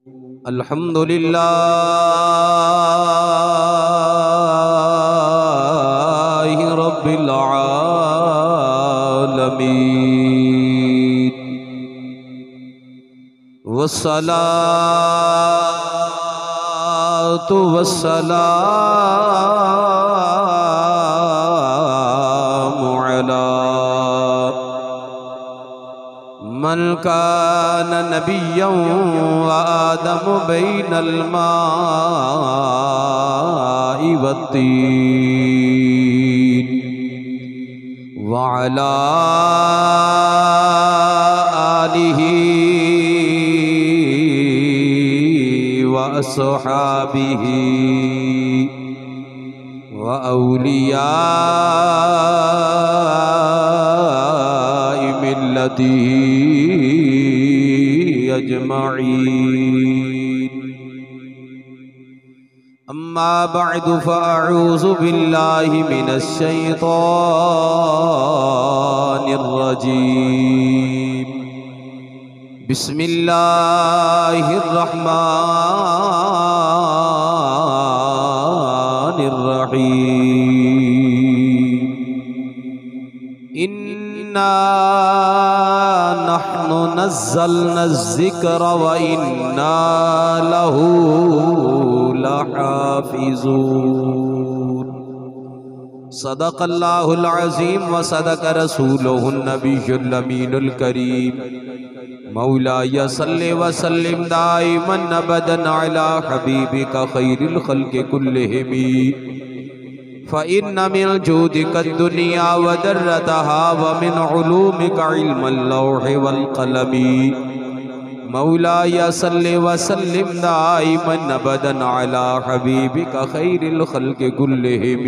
अल्हम्दुलिल्लाहि रब्बिल आलमीन वस्सलातु वस्सलामु अला मन कान नबिय्यन व आदम बैनल माइ वत्तीन व अला आलिहि व अस्हाबिहि व औलियाए मिल्लतिही अजमईन। अम्मा बअदु फ़अऊज़ु बिल्लाहि मिनश शैतानिर रजीम। बिस्मिल्लाहिर रहमानिर रहीम। इन्ना नहनु नज़्ज़लना ज़िक्र व इन्ना लहू लहाफ़िज़ून। सदक़ल्लाहुल अज़ीम व सदक़ रसूलुहुन नबियुल अमीनुल करीम। मौलाया सल्लि व सल्लिम दाइमन अबदन अला हबीबिका खैरिल खल्क़ि कुल्लिहिम। फ़इन्न मिन जूदिका दुनिया व दर्रतहा व मिन उलूमिका इल्मुल लौहि वल क़लमी। मौलाया सल्लि व सल्लिम दाइमन अबदन अला हबीबिका खैरिल खल्क़ि कुल्लिहिम।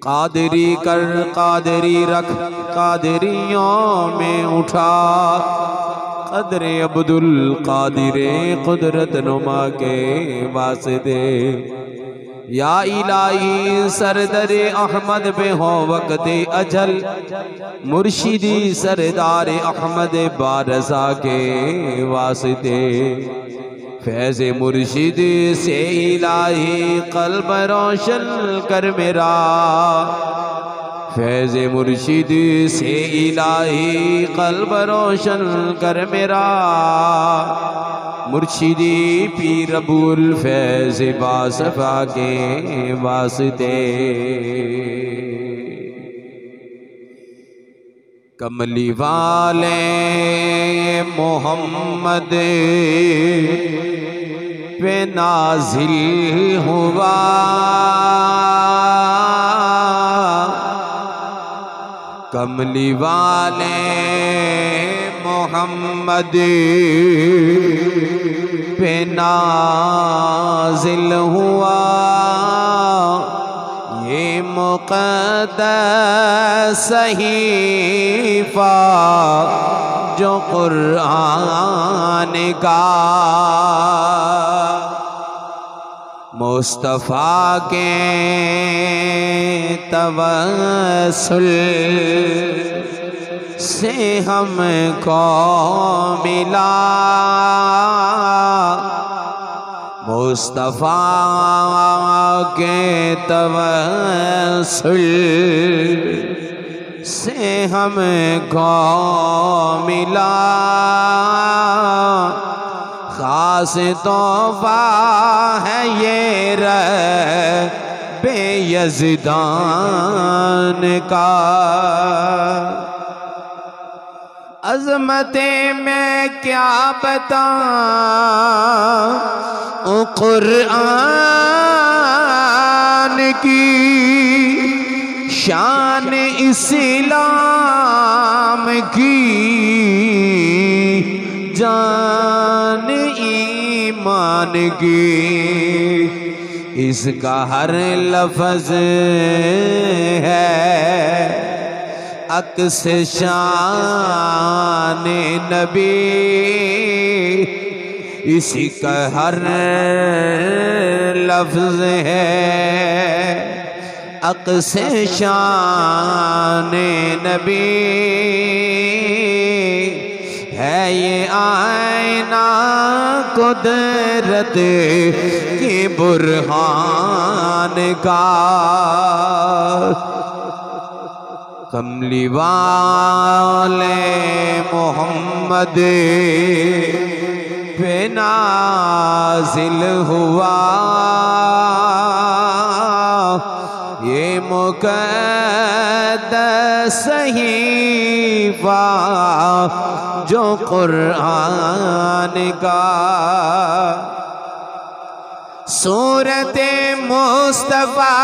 कादरी कर कादरी रख कादरियों में उठा कदरे अब्दुल कादिरे कुदरत नुमा के वास्ते। या इलाही सरदरे अहमद पे हो वक़्ते अजल मुर्शिदी सरदार अहमद बारज़ा के वास्ते। फैज़ मुर्शिद से इलाही क़ल्ब रोशन कर मेरा। फैज़ मुर्शिद से इलाही क़ल्ब रोशन कर मेरा। मुर्शिदी पीर अबुल फैज़ बासफ़ा के वास्ते। कमली वाले मोहम्मद पे नाज़िल हुआ। कमली वाले मोहम्मद पे नाज़िल हुआ। ये मुक़द्दस सहीफ़ा जो क़ुरआन का मुस्तफ़ा के तवस्सुल से हमको मिला। मुस्तफ़ा के तवस्सुल से हमको मिला। खास तोहफ़ा है ये रब्बे यज़दान का। अज़मते मैं क्या बताऊं क़ुरआन की। शान इस्लाम की जान ईमान की। इसका हर लफ्ज़ है अक्स शान नबी। इसी का हर लफ्ज़ है अक्स शान नबी। है है ये आईना कुदरत की बुरहान का। कमली वाले मोहम्मद पे नाज़िल हुआ ये मुक़द्दस सहीफ़ा जो कुरान का। सूरते मुस्तफ़ा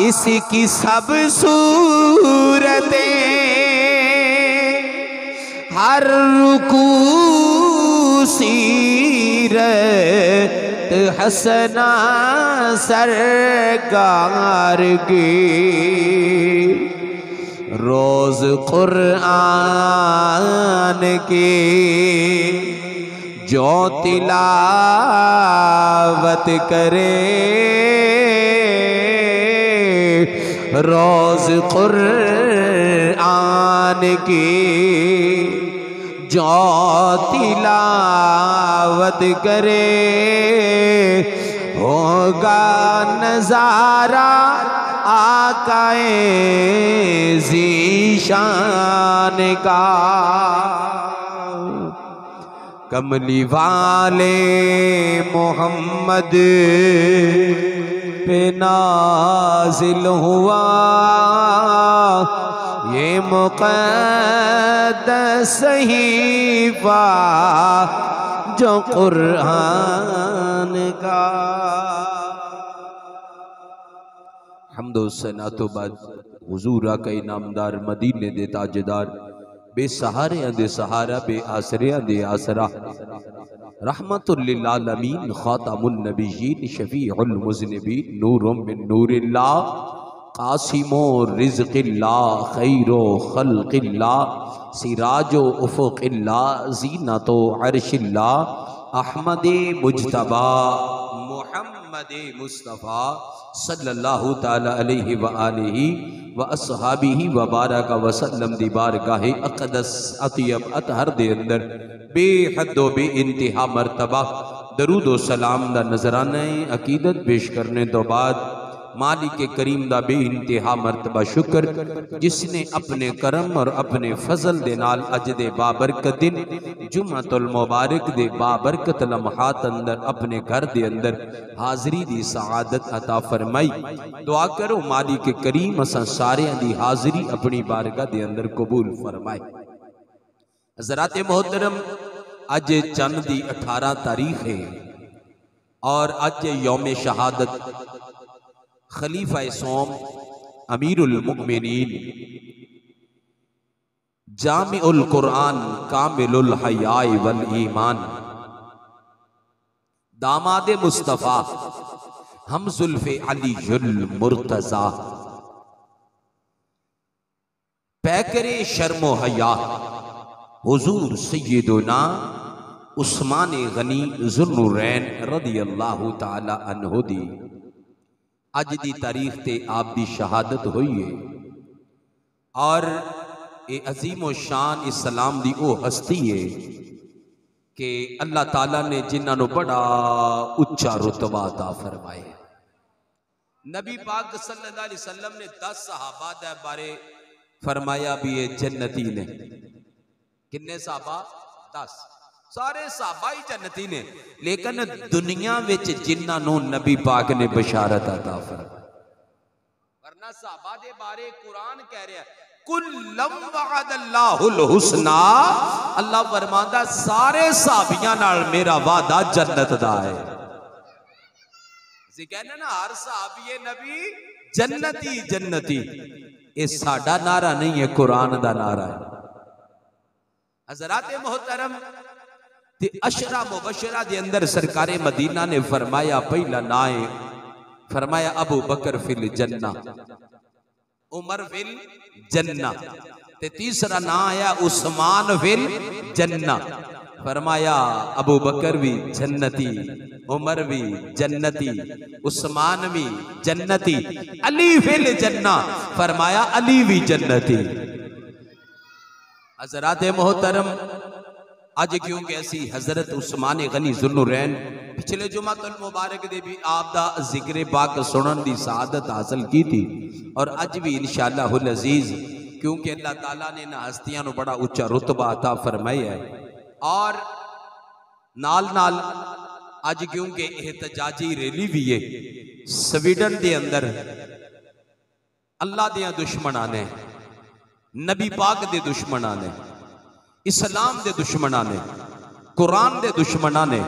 इसकी सब सूरतें, हर रुकू सीरत हसना सरकार की। रोज कुरान की जो तिलावत करे, रोज कुरान की जो तिलावत करे, होगा नजारा आकाए ज़ीशान का। कमली वाले मोहम्मद पे नाज़िल हुआ ये मुक़द्दस सहीफ़ा जो कुरान का। हम्दो सना तो बाद हुजूर आका इनामदार मदीने दे ताजदार बेसहारे दे सहारा बे आसरे दे आसरा रहमतुल लिल आलमीन खातमुन नबिय्यीन शफीउल मुज़निबीन नूरुम मिन नूरिल्लाह कासिमो रिज़्क़िल्लाह खैरो खल्क़िल्लाह सिराजो उफ़ुक़िल्लाह ज़ीनतो अर्शिल्लाह अहमदे मुज्तबा मुहम्मदे मुस्तफ़ा सल्लल्लाहु ताला अलैहि व आलिहि व अस्हाबिही व बारका वसल्लम दी बारगाहे अक़दस अतियब अतहर दे अंदर बेहद बे इंतहा मरतबा दरूद व सलाम दा नजराना अकीदत पेश करने तो बाद मालिक करीम दा बे इंतहा मरतबा शुक्र जिसने अपने करम और अपने फजल दे नाल अज दे बाबरकत दिन जुम्मतुल मुबारक दे बाबरकत लम्हात अंदर अपने घर दे अंदर हाजरी दी सआदत अता फरमाई। दुआ करो मालिक करीम असां सारियां दी हाजरी अपनी बारगाह दे अंदर कबूल फरमाए। हज़रात मोहतरम अज चंद दी 18 तारीख है और अज यौम शहादत खलीफा सोम अमीरुल मुमिनीन जामिउल कुरान कामिलुल हयाए वल ईमान दामादे मुस्तफ़ा हम ज़ुल्फ़े अलीयुल मुर्तज़ा पैकरे शर्मो हया हुजूर सय्यदुना उस्मान गनी ज़ुन्नुरैन रदियल्लाहु ताला अन्हु दी अज दी तारीख ते आप दी शहादत हुई है। और ये अजीम शान इस्लाम दी ओ हस्ती है कि अल्लाह ताला ने जिन्होंने बड़ा उच्चा रुतबा अता फरमाया। नबी पाक सल्लल्लाहु अलैहि वसल्लम ने 10 सहाबा दे बारे फरमाया भी ये जन्नती ने। किन्ने सहाबा? 10। सारे सहाबा ही जन्नती ने, लेकिन दुनिया विच जिन्हां नबी पाक ने बशारत अता फरमाई। वरना सहाबा दे बारे कुरान कह रहा है कुल्लम वअदल्लाहुल हुस्ना, अल्लाह फरमांदा सारे सहाबियां नाल मेरा वादा जन्नत दा है। जी कहने ना हर सहाबी नबी जन्नती जन्नती, ये साडा नारा नहीं है, कुरान दा नारा है। हज़रात मोहतरम अशरा मुबशरा दे अंदर सरकारे मदीना ने फरमाया पहला ना है फरमाया अबू बकर फिल जन्ना, उमर फिल जन्ना, ते तीसरा ना आया उस्मान फिल जन्ना। फरमाया अबू बकर भी जन्नती, उमर भी जन्नती, उस्मान भी जन्नती, अली फिल जन्ना, फरमाया अली भी जन्नती। हज़रात मोहतरम, अज क्योंकि असी हज़रत उस्मान गनी ज़ुन्नुरैन पिछले जुमातुल मुबारक दे भी आप दा जिक्र पाक सुनन दी सआदत हासिल की थी और अज भी इंशाअल्लाहुल अज़ीज़, क्योंकि अल्लाह ताला ने ना हस्तियां नूं बड़ा उच्चा रुतबा अता फरमाया है और नाल नाल अज क्योंकि एहतजाजी रैली भी है स्वीडन के अंदर। अल्लाह दियां दुश्मनां ने, नबी पाक दे दुश्मनां ने, इस्लाम दे दुश्मनां ने, कुरान दे दुश्मनां ने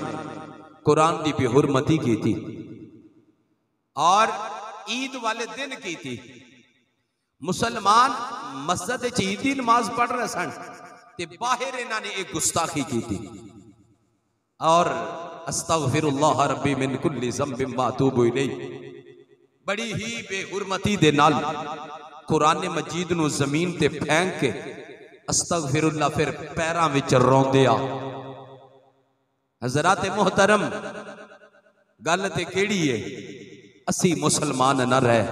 कुरान की बेहुरमती की थी और ईद वाले दिन की थी। मुसलमान मस्जिद च ईद की नमाज पढ़ रहे सन ते बाहर इन्होंने एक गुस्ताखी की थी और अस्तगफिरुल्लाह रब्बी मिन कुल्ली ज़ंबिन व अतूबु इलैह, बड़ी ही बेहुरमती दे नाल कुरान मजीद नूं जमीन ते फेंक के अस्तगफिरुल्लाह फिर पैरां विच रोंदे आ। हज़रात मोहतरम, गल ते केड़ी है, असी मुसलमान न रहे,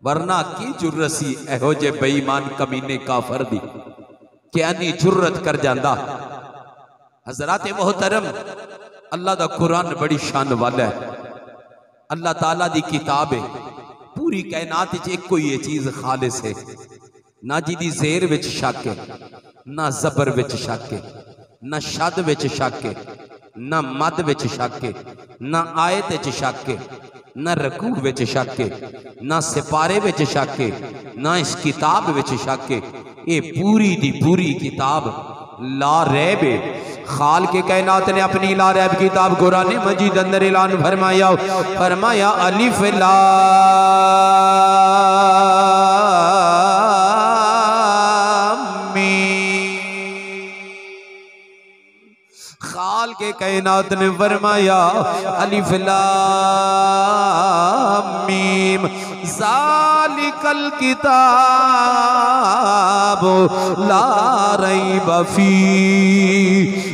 वरना की जुर्रत सी एहो जे बेईमान कमीने काफर दी क्या नी जुर्रत कर जांदा। हज़रात मोहतरम, अल्लाह दा कुरान बड़ी शान वाला है, अल्लाह ताला दी किताब है, पूरी कायनात च एक कोई ये चीज खालिस है, ना जिदी जेर विच शक है, ना जबर विच शक है, ना शद विच शक है, ना मद विच शक है, ना आयत विच शक है, ना रकू विच शक है, ना सिपारे विच शक है, ना इस किताब विच शक है। ये पूरी दी पूरी किताब ला रैब है। खाल के कायनात ने अपनी ला रैब किताब कुरान मजीद अंदर ऐलान फरमाया, फरमाया अलिफ लाम मीम। खाल के कायनात ने फरमाया अलिफ लाम मीम ज़ालिकल किताब ला रैब फी।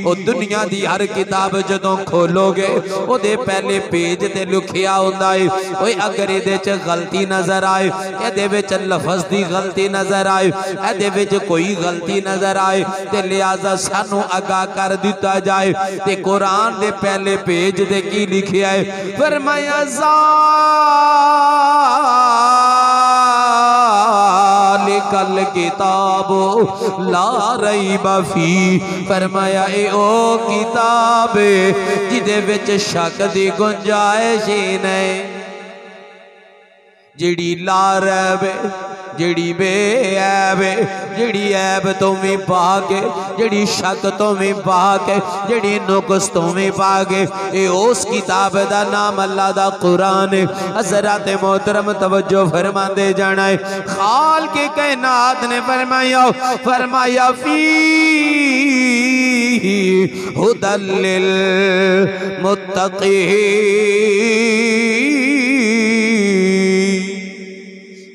ओ दुनिया दी हर किताब जदों खोलोगे ओदे पहले पेज ते लिखिया हुंदा है, ओए अगर इहदे च गलती नजर आए, इहदे विच लफज दी गलती नजर आए, इहदे विच कोई गलती नजर आए ते लिहाजा सानू आगाह कर दिता जाए ते कुरान दे पहले पेज ते की लिखिया है, फरमाया कल किताब ला रैब फी। फरमाया ए ओ किताब जिदे विच शक दी गुंजाइश ही नहीं, जिड़ी ला रैब, जिड़ी बेऐब, जिड़ी ऐब तो भी पाके, जिड़ी शक तो भी पाके, जिड़ी नुक्स तो भी पाके, ये उस किताब दा नाम अल्लाह दा कुरान है। हज़रात मोहतरम तवज्जो फरमांदे जाना है। खाल के कायनात ने फरमाया, फरमाया फी हुदल लिल मुत्तक़ीन।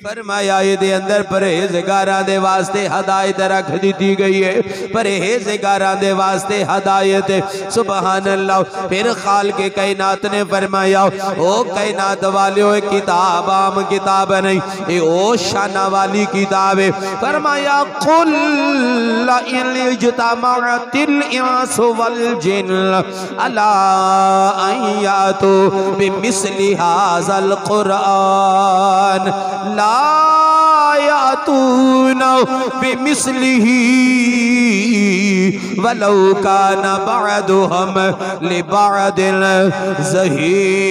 फरमाया ये अंदर परहेजगारां दे वास्ते हदायत रख दी गई है, परहेजगारां दे वास्ते हदायत। सुभान अल्लाह। फिर खाल के कायनात ने फरमाया ओ कायनात वालियो, किताब आम किताब नहीं, ये ओ शाना वाली किताब है। फरमाया कुल ला इन इज्तमाअतिल इंसु वल जिन्न अला अन यातू बिमिस्लि हाज़ल कुरान ला यातूना बिमिस्लिही वलौ काना बअदुहुम लिबअदिन ज़हीरा।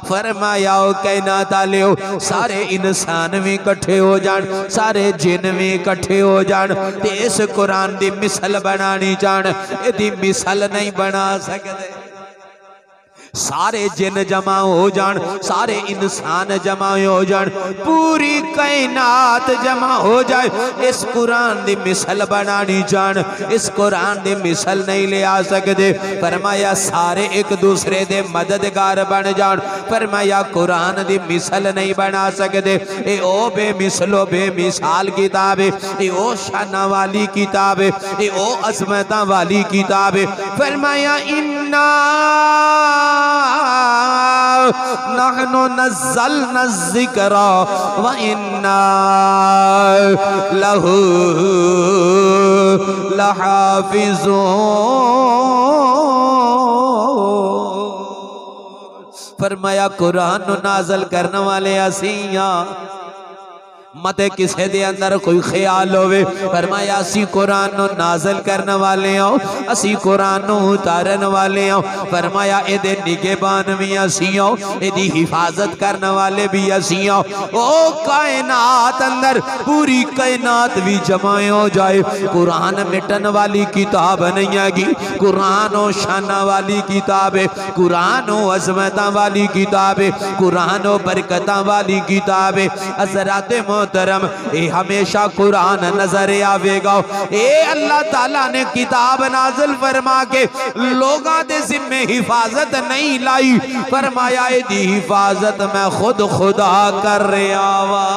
फरमाया कायनात वालियो, सारे इंसान भी इकट्ठे हो जान, सारे जिन भी इकट्ठे हो जान ते इस कुरान दी मिसल बनानी जान, इहदी मिसल नहीं बना सकते। सारे जिन जमा हो जान, सारे इंसान जमा हो जान, पूरी कायनात जमा हो जाए, इस कुरान दी मिसल बनानी जान, इस कुरान दी मिसल नहीं ले आ सकते। फरमाया सारे एक दूसरे दे मददगार बन जान, फरमाया कुरान दी मिसल नहीं बना सकते। ए ओ बेमिसलो बेमिसाल किताब है, ए ओ शाना वाली किताब है, ए ओ अजमता वाली किताब है। फरमाया इन्ना नहनु नज़्ज़लना ज़िक्रा व इन्ना लहू लहाफ़िज़ून। फरमाया कुरान नाज़िल करने वाले असियां मत किसे दे अंदर कोई ख्याल होवे। फरमाया असी कुरान नाज़िल करने वाले हो, असी कुरान उतारन वाले हो। फरमाया एदे निगहबान भी असी हो, एदी हिफाजत करने वाले भी असी हो। ओ कायनात अंदर पूरी कायनात भी जमा हो जाए, कुरान मिटन वाली किताब नहीं हैगी। कुरान शाना वाली किताब है, कुरान अज़मत वाली किताब है, कुरान बरकत वाली किताब है। हज़रात मोहतरम ए हमेशा कुरान नजर आवेगा। ए अल्लाह ताला ने किताब नाज़िल फरमा के लोगां दे जिम्मे हिफाजत नहीं लाई। फरमाया दी हिफाजत मैं खुद खुदा कर रहा वा,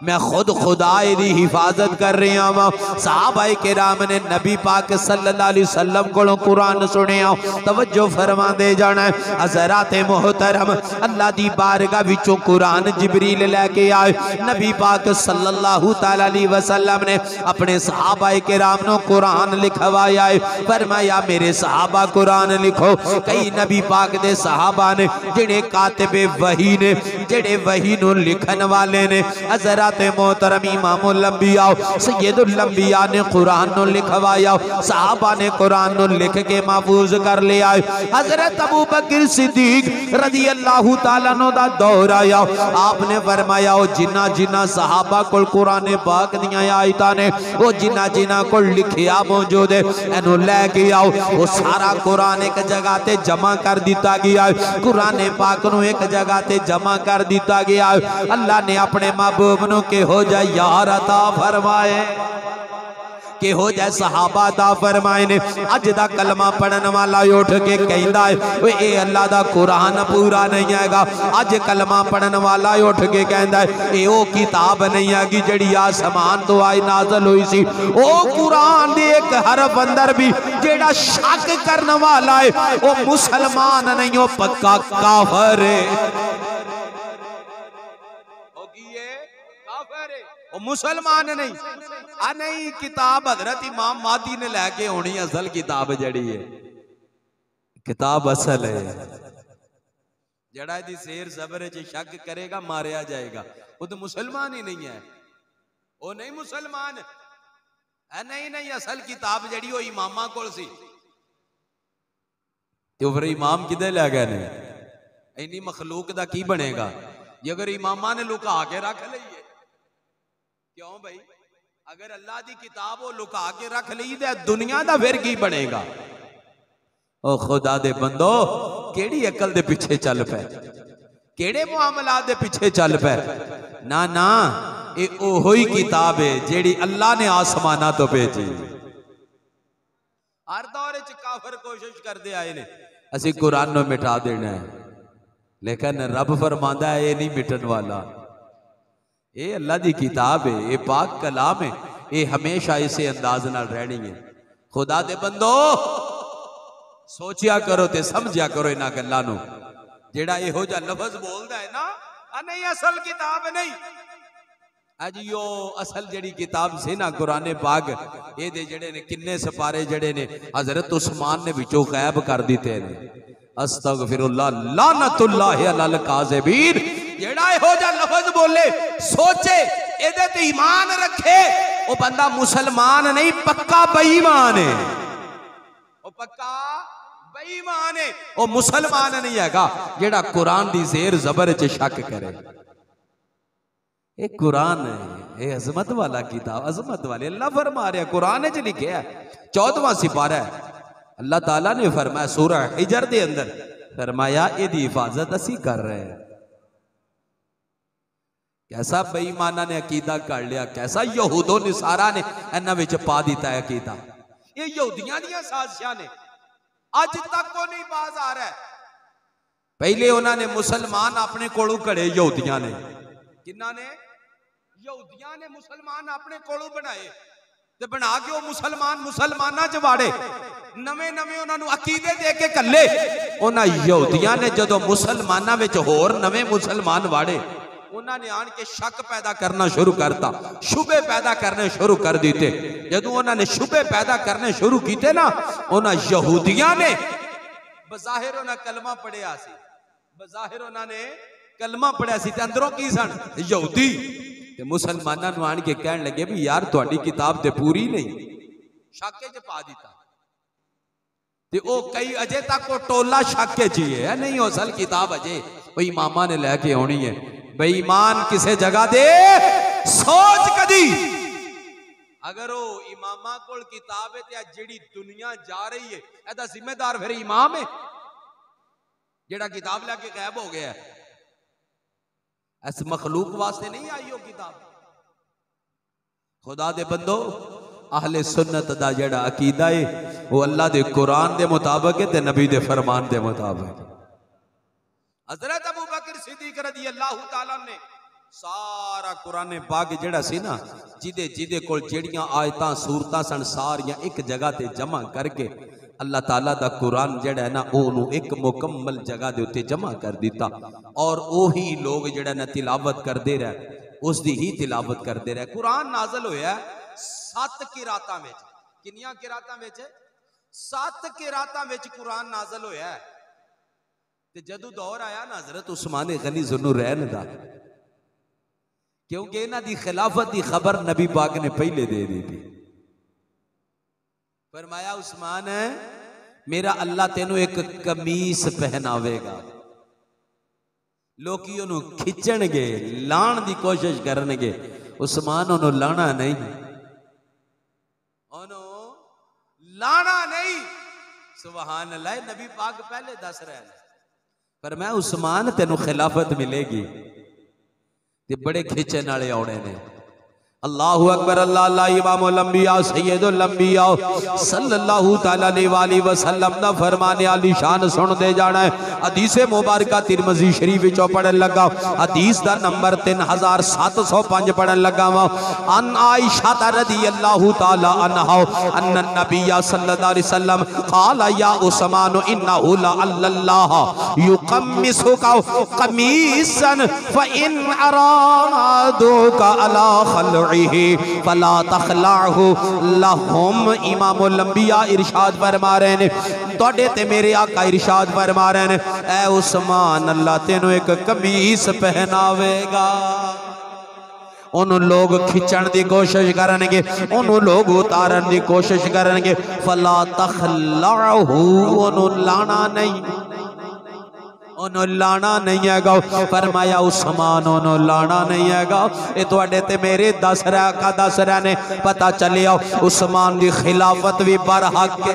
मैं खुद खुदा दी हिफाजत कर रहा वा। सहाबाए किराम ने नबी पाक सल्लल्लाहु अलैहि वसल्लम को कुरान सुनिया। तवज्जो फरमा दे जाना है हज़रात मोहतरम, अल्लाह दी बारगाह विचों कुरान जिबरील लेके आए। नबी पाक सल्लल्लाहु ताला अलैहि वसल्लम ने अपने सहाबाए किराम को कुरान लिखवाया है। फरमाया मेरे सहाबा कुरान लिखो। कई नबी पाक दे सहाबा ने जिहड़े कातिबे वही ने, जिहड़े वही नूं लिखन वाले ने, हज़रात मोहतरम इमामुल अंबिया सय्यदुल अंबिया ने कुरान नु लिखवाया। सहाबा ने कुरान नु लिख के महफूज कर लिया। हजरत अबू बकर सिद्दीक रज़ी अल्लाह तआला अन्हु दा दौर आया। आपने फरमाया ओ जिन्ना जिन्ना सहाबा को कुरान पाक दियां आयतां ने, ओ जिन्ना जिन्ना को लिखिया मौजूद है, इन्हू लेके आओ। वो सारा कुरान एक जगह ते जमा कर दिता गया। कुरान पाक नु एक जगह ते जमा कर दिता गया। अल्लाह ने अपने महबूब नु के हो जाए यार अता फरमाए, के हो जाए सहाबा दा फरमाए ने। अज दा कलमा पढ़न वाला उठ के कहंदा है ओए ए अल्लाह दा कुरान पूरा नहीं हैगा। अज कलमा पढ़न वाला उठ के कहंदा है ए ओ किताब नहीं हैगी जड़ी आसमान तो आई नाज़िल हुई सी। ओ कुरान दे एक हरफ अंदर भी जेड़ा शक करने वाला है ओ मुसलमान नहीं, ओ पक्का काफिर है। वो मुसलमान नहीं। आ नहीं किताब हजरत इमाम मादी ने लैके होनी, असल किताब जड़ी है, किताब असल है। जड़ा दी शेर सबर च शक करेगा मारिया जाएगा। वो तो मुसलमान ही नहीं है, वो नहीं मुसलमान है। नहीं नहीं असल किताब जड़ी वो इमामा कोल सी। तो फिर इमाम किधर लै गए ने? इन्नी मखलूक दा की बनेगा जे अगर इमामा ने लुका के रख लईए? क्यों भाई, अगर अल्लाह दी किताब वो लुका के रख ली तो दुनिया दा फिर की बनेगा? ओ खुदा दे बंदो, केड़ी अकल दे पीछे चल पे, केड़े मुआमलात दे पीछे चल पे? ना ना, ये ओहो ही किताब है जेड़ी अल्लाह ने आसमाना तो भेजी। हर दौर च काफिर कोशिश करते आए ने असी कुरान नु मिटा देना है, लेकिन रब फरमांदा है ये नहीं मिटन वाला। ये अल्लाह दी किताब है, ये पाक कलाम है, ये हमेशा इसे अंदाज नाल रहनी है। खुदा दे बंदो सोचिया करो ते समझिया करो इन्हां गल्लां नूं। जेड़ा इहो जिहा लफ्ज बोलदा है ना, नहीं असल किताब नहीं। अज यो असल जड़ी किताब से ना कुरान पाक, ये दे जड़े ने किन्ने सपारे जड़े ने हजरत उस्मान ने विचों गायब कर दिते ने। अस्तगफिरुल्लाह लानतुल्लाह अलल काज़िबीन। जेड़ा इहो जिहा लफ्ज बोले, सोचे, एदे ते ईमान रखे, वो बंदा मुसलमान नहीं पक्का बेईमान है। वो पक्का बेईमान है, वो मुसलमान नहीं हैगा जेड़ा कुरान दी ज़ेर ज़बर च शक करे। ये कुरान है, ये अजमत वाला किताब, अजमत वाले अल्लाह फरमा रहा है, कुरान च लिखे है। 14वां सिपारा है। अल्लाह ताला ने फरमाया सूरह हिजर दे अंदर, फरमाया इहदी हिफाजत असी कर रहे हैं। कैसा बेईमाना ने अकीदा कर लिया, कैसा यहूदो निसारा ने इन्हां विच पा दिता है अकीदा। ये यहूदियां दी साजिशां ने, अज तक को नहीं बाज आ रहा है। पहले उन्होंने मुसलमान अपने कोलों घड़े, यहूदियां ने, किन्हां ने? यहूदियां ने मुसलमान अपने कोलों बनाए। ते बना के वो मुसलमान मुसलमाना च वाड़े नवे नवे उन्होंने अकीदे दे के कले। उन्होंने यहूदियां ने जदों मुसलमाना विच होर नवे मुसलमान वाड़े उन्होंने आन के शक पैदा करना शुरू करता, शुबे पैदा करने शुरू कर दिते। जदों उन्होंने शुबे पैदा करने शुरू किए ना, उन्होंने यहूदियां ने बज़ाहिर उन्होंने कलमा पढ़िया सी, बज़ाहिर उन्होंने कलमा पढ़िया सी, अंदरों की सन यहूदी। ते मुसलमाना नूं आण के कहण लगे भी यार तुहाडी किताब ते पूरी नहीं, शाके च पा दिता। ते ओ कई अजे तक वो टोला शाके च ही है, नहीं असल किताब अजे वो इमामा ने लैके आनी है। बेईमान किसे जगह दे सोच कदी अगर वो इमामा कोल किताब है ते जिहड़ी दुनिया जा रही है एदा जिम्मेदार फिर इमाम है जेड़ा किताब लैके गायब हो गया है। ऐसे मखलूक वास्ते नहीं आई हो किताब। खुदा दे बंदो अहले सुन्नत दा जेड़ा अकीदा है वो अल्लाह दे कुरान दे मुताबिक है ते नबी दे फरमान दे मुताबिक। हजरत अबू बकर सिद्दीक रज़ी अल्लाह तआला ने सारा कुरान पाक जेड़ा सी ना जिदे जिदे कोल जेड़ियां आयतां सूरतां सन सारियां एक जगह ते जमा करके अल्लाह ताला दा कुरान जड़ा है ना ओनू एक मुकम्मल जगह दे उत्ते जमा कर दिता। और ओही लोग जड़ा ना तिलावत करते रहे, उसकी ही तिलावत करते रहे। कुरान नाजल होया 7 किरातां विच। किन्नियां किरातां विच? 7 किरातां विच कुरान नाजल होया। ते जदों दौर आया ना हज़रत उस्मान गनी ज़ुन्नुरैन दा, क्योंकि इन्हां दी खिलाफत की खबर नबी पाक ने पहले दे दी थी। फरमाया उस्मान है मेरा अल्लाह तेनू एक कमीस पहनावेगा। लोकी उन्हों खिंचणगे, लाण की कोशिश करनगे, उस्मान उन्हों लाना नहीं, उन्हों लाना नहीं। सुभान अल्लाह, नबी पाक पहले दस रहे हैं। पर मैं उस्मान तेनू खिलाफत मिलेगी ते बड़े खिंचण वाले आने ने। अल्लाहु अकबर, अल्लाह अल्लाह। इमामुल अंबिया सैयदुल अंबिया सल्लल्लाहु तआला अलैहि वसल्लम दा फरमान आली शान सुन दे जाना है। हदीस मुबारक तिरमिज़ी शरीफ विचों पढ़न लगा, हदीस दा नंबर 3705 पढ़न लगा वा। अन आयशा रज़ियल्लाहु तआला अन्हा अन्न नबिया सल्लल्लाहु अलैहि वसल्लम क़ाला या उस्मान इन्नहु ला अल्लाह युक़म्मिसुका क़मीसन फ इन अरादुका अला खल फला तखलाहु लहुम। इमामुल अंबिया इरशाद फरमा रहे ने, तोड़े ते मेरे आका इरशाद फरमा रहे ने, ऐ उस्मान अल्लाह तेनू एक कमीस पहनावेगा। उन्होंने लोग खिंचण की कोशिश करेंगे, उन्होंने लोग उतारन की कोशिश करेंगे। फला तखलाहु, उन्होंने लाना नहीं, उन्होंने लाना नहीं हैगा। फरमाया उस्मान उन्होंने लाना नहीं हैगा। ये तुहाडे ते मेरे दस रहे ने, पता चलिया उस्मान की खिलाफत भी बरहक है।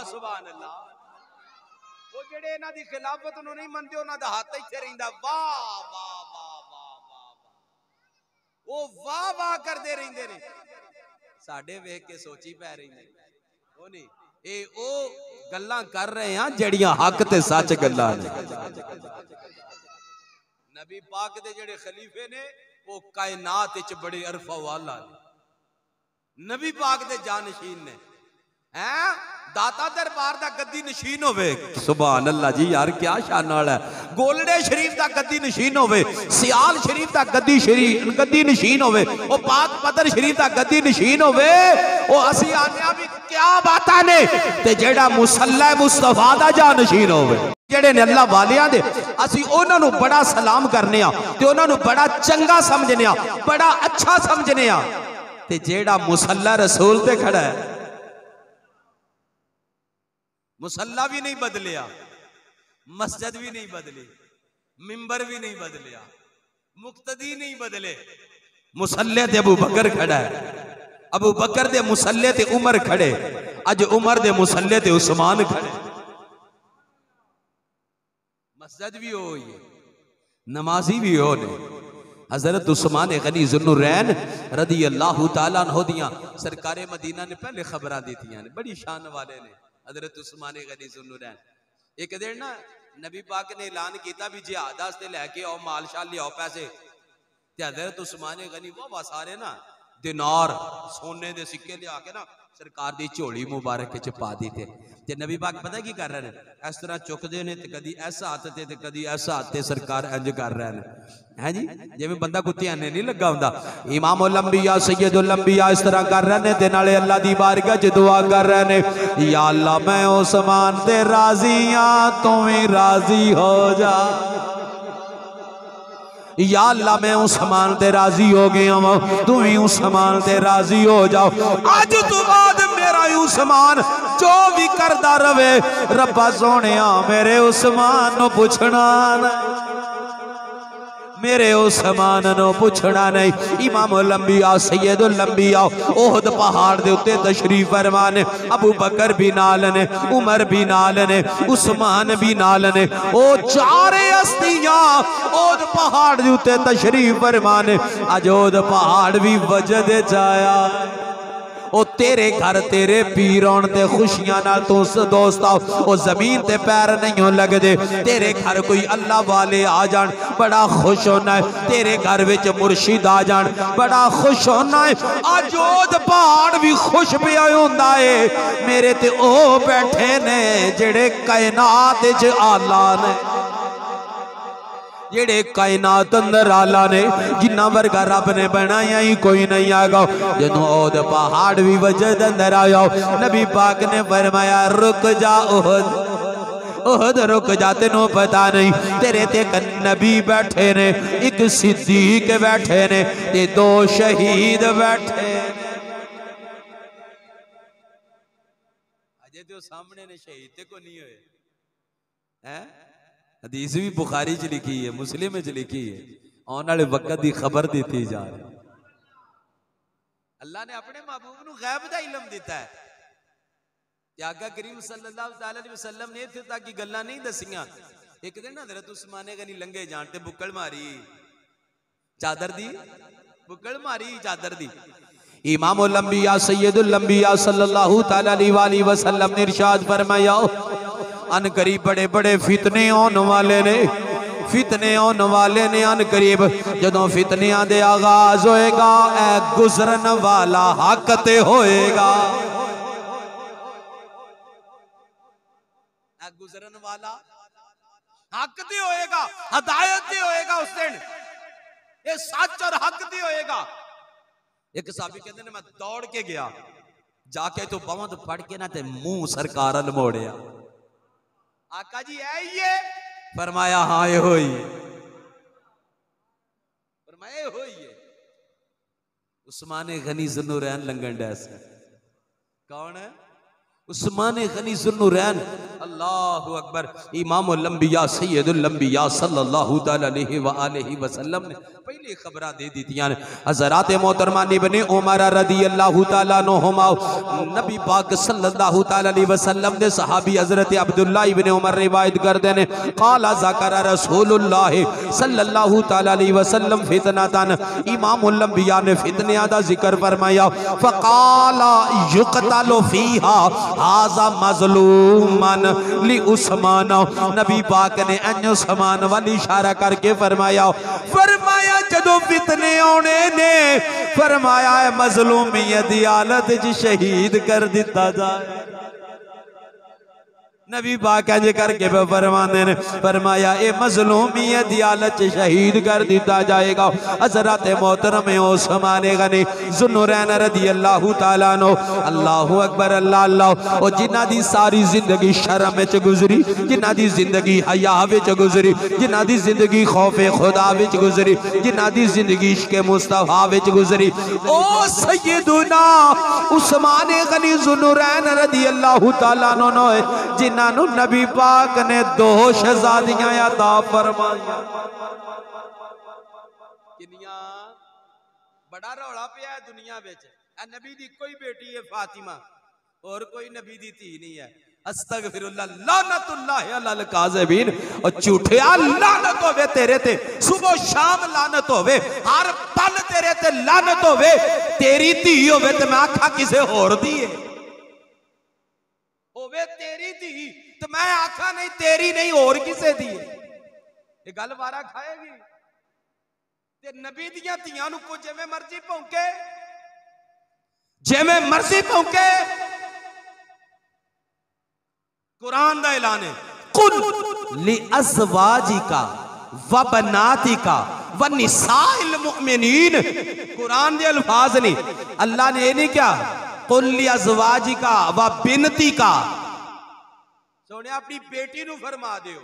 सुभान अल्लाह। वो जेड़े इन्हां दी खिलाफत नूं नहीं मनदे उन्हां दा हाथ इत्थे रहिंदा, वाह वाह वाह वाह वाह, वो वाह वाह करदे रहिंदे ने, साडे वेख के सोची पै रही ने। ओ नहीं, ए ओ गल्लां कर रहे हैं जड़ियां हक ते सच गल्लां ने। नबी पाक दे जेड़े खलीफे ने वो कायनात विच बड़े अरफा वाला ने। नबी पाक दे जानशीन ने, हैं दाता दरबार दा गद्दी नशीन होवे। सुभान अल्लाह जी, यार क्या शान वाला है। गोलड़े शरीफ दा गद्दी नशीन होवे, सियाल शरीफ दा गद्दी नशीन होवे, ओ पाक पदर शरीफ दा गद्दी नशीन होवे। ओ असी आने भी क्या बातां ने, ते जेड़ा मुसल्ला मुस्तफा दा जानशीन होवे, जेड़े ने अल्लाह वालियां दे, असी उन्हां नूं बड़ा सलाम करने आ ते उन्हां नूं बड़ा चंगा समझने आ, बड़ा अच्छा समझने आ। ते जेड़ा मुसल्ला रसूल ते खड़ा है, मुसल्ला भी नहीं बदलिया, मस्जिद भी नहीं बदली, मिंबर भी नहीं बदलिया, मुक्तदी नहीं बदले। मुसल्ले ते अबू बकर खड़ा है, अबू बकर दे मुसल्ले ते उमर खड़े, अज उमर दे मुसल्ले ते उस्मान खड़े। मस्जिद भी हो, नमाजी भी हो ने। हजरत उस्मान गनी ज़ुन्नुरैन रज़ी अल्लाह तआला अन्हु दियां सरकारे मदीना ने पहले खबरां दीतियां ने, बड़ी शान वाले ने हजरत उस्मान गनी ज़ुन्नुरैन। एक दिन ना नबी पाक ने ऐलान किया भी जिहाद वास्ते लैके आओ, माल शाल लियाओ पैसे। ते हजरत उस्मान गनी वाह सारे ना दिनार सोने दे सिक्के लिया के ना सरकार दी झोली मुबारक च पा दिते ते नबी पाक पता की कर रहे हैं इस तरह चुकते ने ते कदी ऐसा हाथ ते कदी ऐसा हाथ ते सरकार इंज कर रहे हैं है जी जिवें बंदा कुत्ते आने नहीं लगा हुंदा इमामुल अंबिया सैयदुल अंबिया इस तरह कर रहे ने ते नाले अल्लाह दी बारगाह च दुआ कर रहे ने या अल्लाह मैं उस्मान ते राजी हां तू भी राजी हो जा या अल्लाह मैं उस्मान ते राजी हो गया हूं तू ही उस्मान ते राजी हो जाओ अज तो बाद मेरा उस्मान जो भी करदा रवे रब्बा सोहणिया मेरे उस्मान नु पुछना मेरे उस्मान नु पुछना नहीं इमामुल अंबिया सैयदुल अंबिया ओहद पहाड़ दे उत्ते तशरीफ फरमा ने अबू बकर भी नाल ने उमर भी नाल ने उस्मान भी नाल ने ओ चारे हस्तियां ओहद पहाड़ दे उत्ते तशरीफ फरमा ने अज ओहद पहाड़ भी वजद च आया ओ तेरे घर तेरे पीर आउण ते खुशियां नाल तू दोस्त आओ ओ जमीन ते पैर नहीं लगदे तेरे घर कोई अल्लाह वाले आ जान बड़ा खुश होना है तेरे घर विच मुर्शिद आ जान बड़ा खुश होना है अज ओद पहाड़ भी खुश पिया हुंदा है मेरे ते ओ बैठे ने जेड़े कायनात च आला ने जेड़े कायनात अंदर आला ने जिन्ना वर्गा रब ने बनाया ही कोई नहीं आगा जदों ओद पहाड़ भी वजद अंदर आया नबी पाक ने फरमाया रुक जा ओहद रुक जा तेनों पता नहीं तेरे ते एक नबी बैठे ने एक सिद्दीक बैठे ने ते दो शहीद बैठे अजे तो सामने ने शहीद ते को नहीं होए हैं हदीस भी बुखारी च लिखी है मुस्लिम च लिखी है आने वाले वक्त की खबर दी जा रही अल्लाह ने अपने महबूब को गैब का इल्म दिता है आका करीम सल्लल्लाहु अलैहि वसल्लम ने इत्थे तक की गल्लां नहीं दसियां एक दिन हज़रत उस्मान गनी लंघे जान ते बुक्कल मारी चादर दी बुक्कल मारी चादर दी इमामुल अंबिया सैयदुल अंबिया सल्लल्लाहु अलैहि वसल्लम ने इरशाद फरमाया अन करीब बड़े बड़े फितने आने वाले ने अन करीब जदों फितनियां दे आगाज होएगा ए गुजरन वाला हक ते होएगा गुजरन वाला हक ते होएगा हदायत ते होएगा उस दिन ये सच और हक ते होएगा एक साहबी कहते ने मैं दौड़ के गया जाके तो बवंद फड़ के ना ते मुंह सरकार अल मोड़िया आका जी है ये फरमाया हाँ ये होई फरमाया होई है उस्मान गनी ज़ुन्नुरैन लंघन डैस कौन है उस्मान गनी ज़ुन्नुरैन अल्लाहु अकबर इमामुल अंबिया सैयदुल अंबिया सल्लल्लाहु अलैहि वसल्लम ने पहले खबरा दे दी थी हज़रात मोहतरमा इब्ने उमर रज़ियल्लाहु तआला अन्हुमा नबी पाक सल्लल्लाहु अलैहि वसल्लम ने सहाबी हज़रत अब्दुल्लाह इब्ने उमर रिवायत करते ने क़ाला ज़करा रसूलुल्लाह सल्लल्लाहु अलैहि वसल्लम फितनतन इमामुल अंबिया ने फितनियां दा जिक्र फरमाया फ़क़ाला युक़तलु फ़ीहा हाज़ा मज़लूमन ली उस्मान नबी पाक ने अन्य उस्मान वाली इशारा करके फरमाया जदों फितने आने ने फरमाया मज़लूमियत दी हालत च शहीद कर दिता जाए नबी पाक इंज करके फरमाते ने फरमाया ए मज़लूमियत दी हालत च शहीद कर दिता जाएगा हज़रत मोहतरम उस्मान गनी ज़ुन्नुरैन रज़ियल्लाहु तआला अन्हु अल्लाहु अकबर अल्लाह अल्लाह और जिन्हां दी सारी जिंदगी शर्म विच गुजरी जिन्हां दी जिंदगी हया विच गुजरी जिन्हां दी जिंदगी खौफे खुदा विच गुजरी जिन्हां दी जिंदगी इश्क मुस्तफा विच गुजरी ओ सैयदुना उस्मान गनी ज़ुन्नुरैन रज़ियल्लाहु तआला अन्हु जिन्हां नबी पाक ने दो शहजादियां अता फरमाईयां किनियां बड़ा रौला पिया दुनिया विच नबी दी कोई बेटी है फातिमा और कोई नबी दी धी नहीं है अस्तगफिरुल्लाह लानतुल्लाह अलल काज़िबीन और झूठिया लानत होवे तेरे ते सुबह शाम लानत होवे हर पल तेरे ते लानत होवे तेरी धी होवे ते मैं आखा किसे होर दी है होवे तेरी धी तो मैं आखा नहीं तेरी नहीं और किसे दी ये गल वारा खाएगी ते नबी दियां धियां नूं को जिवें मर्जी भौंके जिवें मर्जी भौंके, कुरान दा ऐलान है, कुल लि अज़वाजिका व बनातिका व निसाइल मुमिनीन। कुरान दे अल्फाज नहीं, अल्लाह ने ये नहीं क्या कुल लि अज़वाजिका व बिनतिका, सोने अपनी बेटी नु फरमा दियो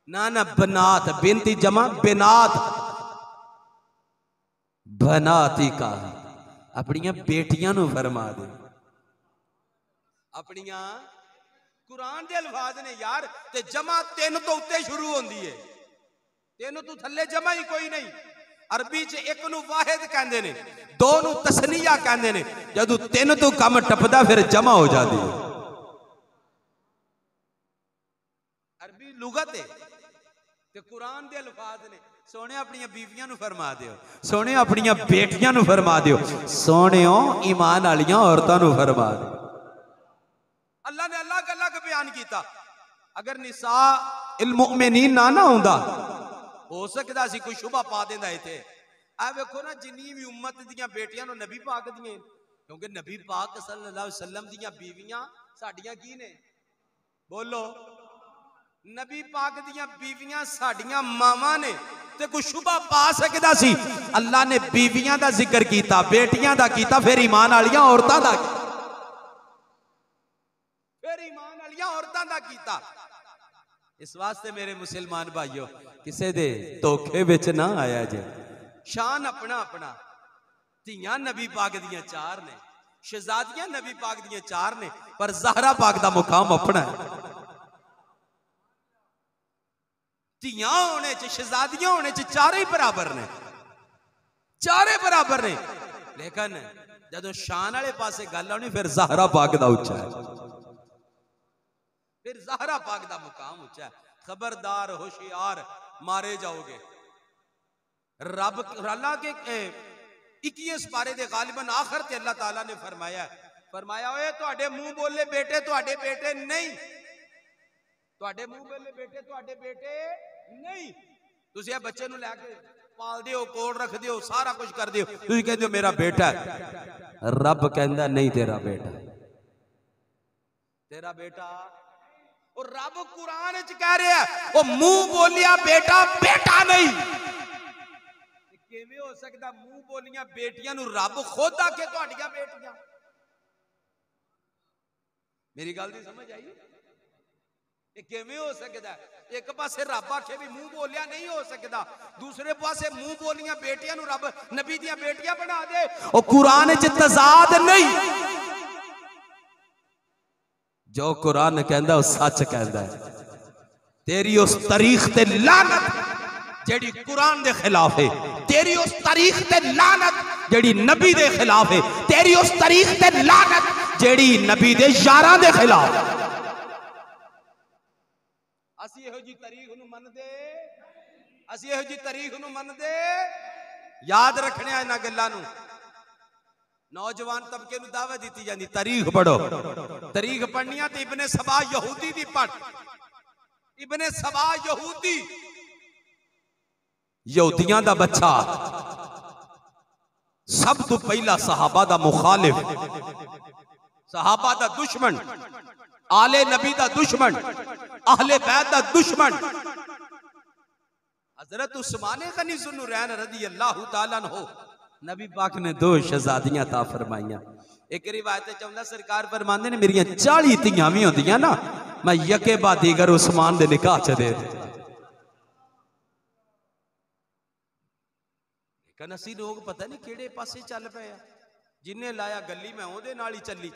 ना, ना बनात, बिनती जमा बिनात, बनातिका अपनिया बेटियां नु फरमा दे। अपनिया कुरान के अल्फाज ने यार, ते जमा तीन तो उत्ते शुरू होंदी है, तीन तो थल्ले जमा ही कोई नहीं। अरबी च एक नू वाहिद कहंदे ने, दो नू तस्निया कहंदे ने, जदों तीन तो कम टपदा फिर जमा हो जाती है। अरबी लुगत है ते कुरान के अल्फाज ने। सोने अपनी बीवियां नू फरमा दियो, सोने अपनी बेटियां नू फरमा दियो, सोने ईमान वालियां औरतां नू फरमा दियो। अल्लाह ने अलग अलग बयान किया। अगर निसा इल मुमिनीन ना होंदा, हो सकता सी कोई शुभा पा देंदा इथे। आ वेखो ना जिन्नी भी उम्मत दियां बेटियां नो नबी पाक दियां, क्योंकि नबी पाक सल्लल्लाहु अलैहि वसल्लम दियां बीवियां साडियां की ने, बोलो नबी पाक दियां बीवियां साडियां मावां ने, ते कोई शुभा पा सकदा सी। अल्लाह ने बीवियां दा जिक्र किया, बेटियां दा किया, फिर ईमान वालियां औरतां दा, फिर ईमान वालियां औरतां दा किया। इस वास्ते मेरे मुसलमान भाइयों, किसे दे धोखे विच ना आया जे। शान अपना अपना, धियां नबी पाक दियां चार ने, शहजादियां नबी पाक दियां चार ने, पर ज़हरा पाक दा मुकाम अपना है। धियां होने च, शहजादियां होने च चारे ही बराबर ने, चारे बराबर ने, लेकिन जदों शान वाले पासे गल आनी फिर ज़हरा पाक दा उच्चा है, फिर ज़हरा पाक दा मुकाम उच्चा है। खबरदार होशियार, मारे जाओगे। रब अल्लाह के 21 पारे दे गालिबन आखिर ते अल्लाह ताला ने फरमाया, फरमाया ओए तुहाडे मुंह बोले बेटे तुहाडे बेटे नहीं, तुहाडे मुंह बोले बेटे तुहाडे बेटे नहीं। तुसीं बच्चे नूं लैके पालदे हो, कोल रखदे हो, सारा कुछ करदे हो, तुसीं कहंदे हो मेरा बेटा है। रब कहंदा नहीं तेरा बेटा, तेरा बेटा। और रब कुरान च कह रहा है वो मुंह बोलिया बेटा बेटा नहीं। किवें हो सकता मुंह बोलिया बेटियां नूं रब खुद आके तुहाडियां बेटियां? मेरी गल दी समझ आई? ये किवें हो सकता है? एक पासे रब आखे भी मुंह बोलिया नहीं हो सकता, दूसरे पासे मुंह बोलिया बेटियां नूं रब नबी दियां बेटियां बना दे। और कुरान च तजाद नहीं। जो कुरान कहंदा वो सच कहंदा है। तेरी उस तारीख ते लानत जेड़ी कुरान दे खिलाफ है, तेरी उस तारीख ते लानत जेड़ी नबी दे खिलाफ है, तेरी उस तारीख ते लानत जेड़ी नबी दे यारां दे खिलाफ। असी इहो जी तारीख नूं मनदे, असी इहो जी तारीख नूं मनदे। याद रखने इन्हां गल्लां नूं। नौजवान तबके नूं दावत दी जाती तारीख पढ़ो, तारीख पढ़नी तो इब्ने सबा यहूदी दी पढ़। इब्ने सबा यहूदी, यहूदियां दा बच्चा, सब तो पहला सहाबा दा मुखालिफ, सहाबा दा दुश्मन, आले नबी दा दुश्मन, अहले बैत दा दुश्मन, हजरत उस्मान गनी ज़ुन्नुरैन रज़ी अल्लाह तआला अन्हु। नबी पाक ने 2 शहजादियां ता फरमाइयां। एक रिवायत चाहता सरकार फरमाते ने मेरिया 40 धियां भी होंदियां ना, मैं यके बाद दीगर उस्मान दे निकाह च दे। लेकिन असी लोग पता नहीं किहड़े पासे चल पे, जिन्हें लाया गली मैं ओदे नाल ही चली।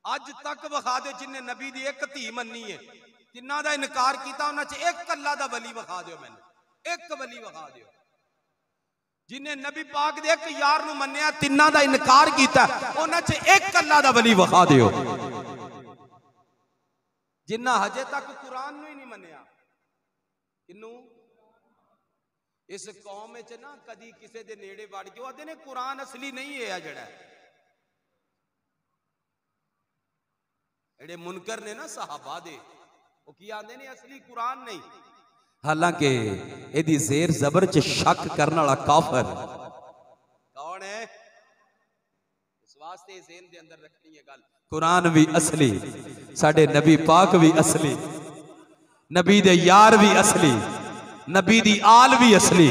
अज तक विखा दे जिन्हें नबी दी एक धी मन्नी है, जिन्हां दा इनकार किया उन्हां च एक अल्लाह दा वली विखा दिओ, मैनूं एक वली विखा दिओ। जिन्हें नबी पाक दे एक यार नूं मन्निया, तिन्हां दा इनकार किया, उन्हां च एक अल्लाह दा वली विखा दिओ। जिन्हां हजे तक कुरान नूं ही नहीं मन्निया। किनू? इस कौम में ना कदी किसी दे नेड़े वड़ के आदे ने कुरान असली नहीं है। जड़ा जेड़े मुनकर ने ना सहाबा दे, वो की आंदे ने असली कुरान नहीं। हालांकि एदी जेर जबर च शक करने वाला काफिर कौन है? इस वास्ते ज़हन दे अंदर रखनी है गल, कुरान भी असली, साडे नबी पाक भी असली, नबी दे यार भी असली, नबी दी आल भी असली,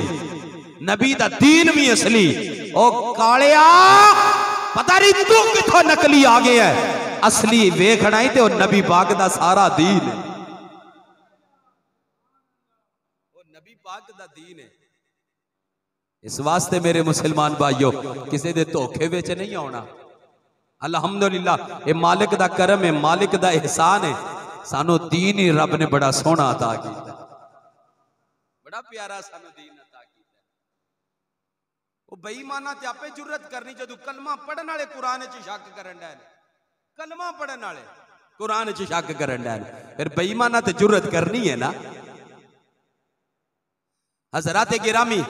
नबी दा दीन भी असली। ओ कालिया पता नहीं तू किथों नकली आ गया है, असली वेखना ही ते ओ नबी पाक दा सारा दीन है, ओ नबी पाक दा दीन है। इस वास्ते मेरे मुसलमान भाइयों किसी दे धोखे विच नहीं आना। अल्हम्दुलिल्लाह ये मालिक दा करम है, मालिक दा एहसान है, सानू दीन ही रब ने बड़ा सोहना अता कीता, बड़ा प्यारा सानू दीन अता कीता। वो बेईमाना ते आपे जुर्रत करनी जदों कलमा पढ़न वाले कुरान च शक करन डे, कलमा पढ़न वाले कुरान च शक करन डे, फिर बेईमाना ते जुर्रत करनी है ना। हज़रात गिरामी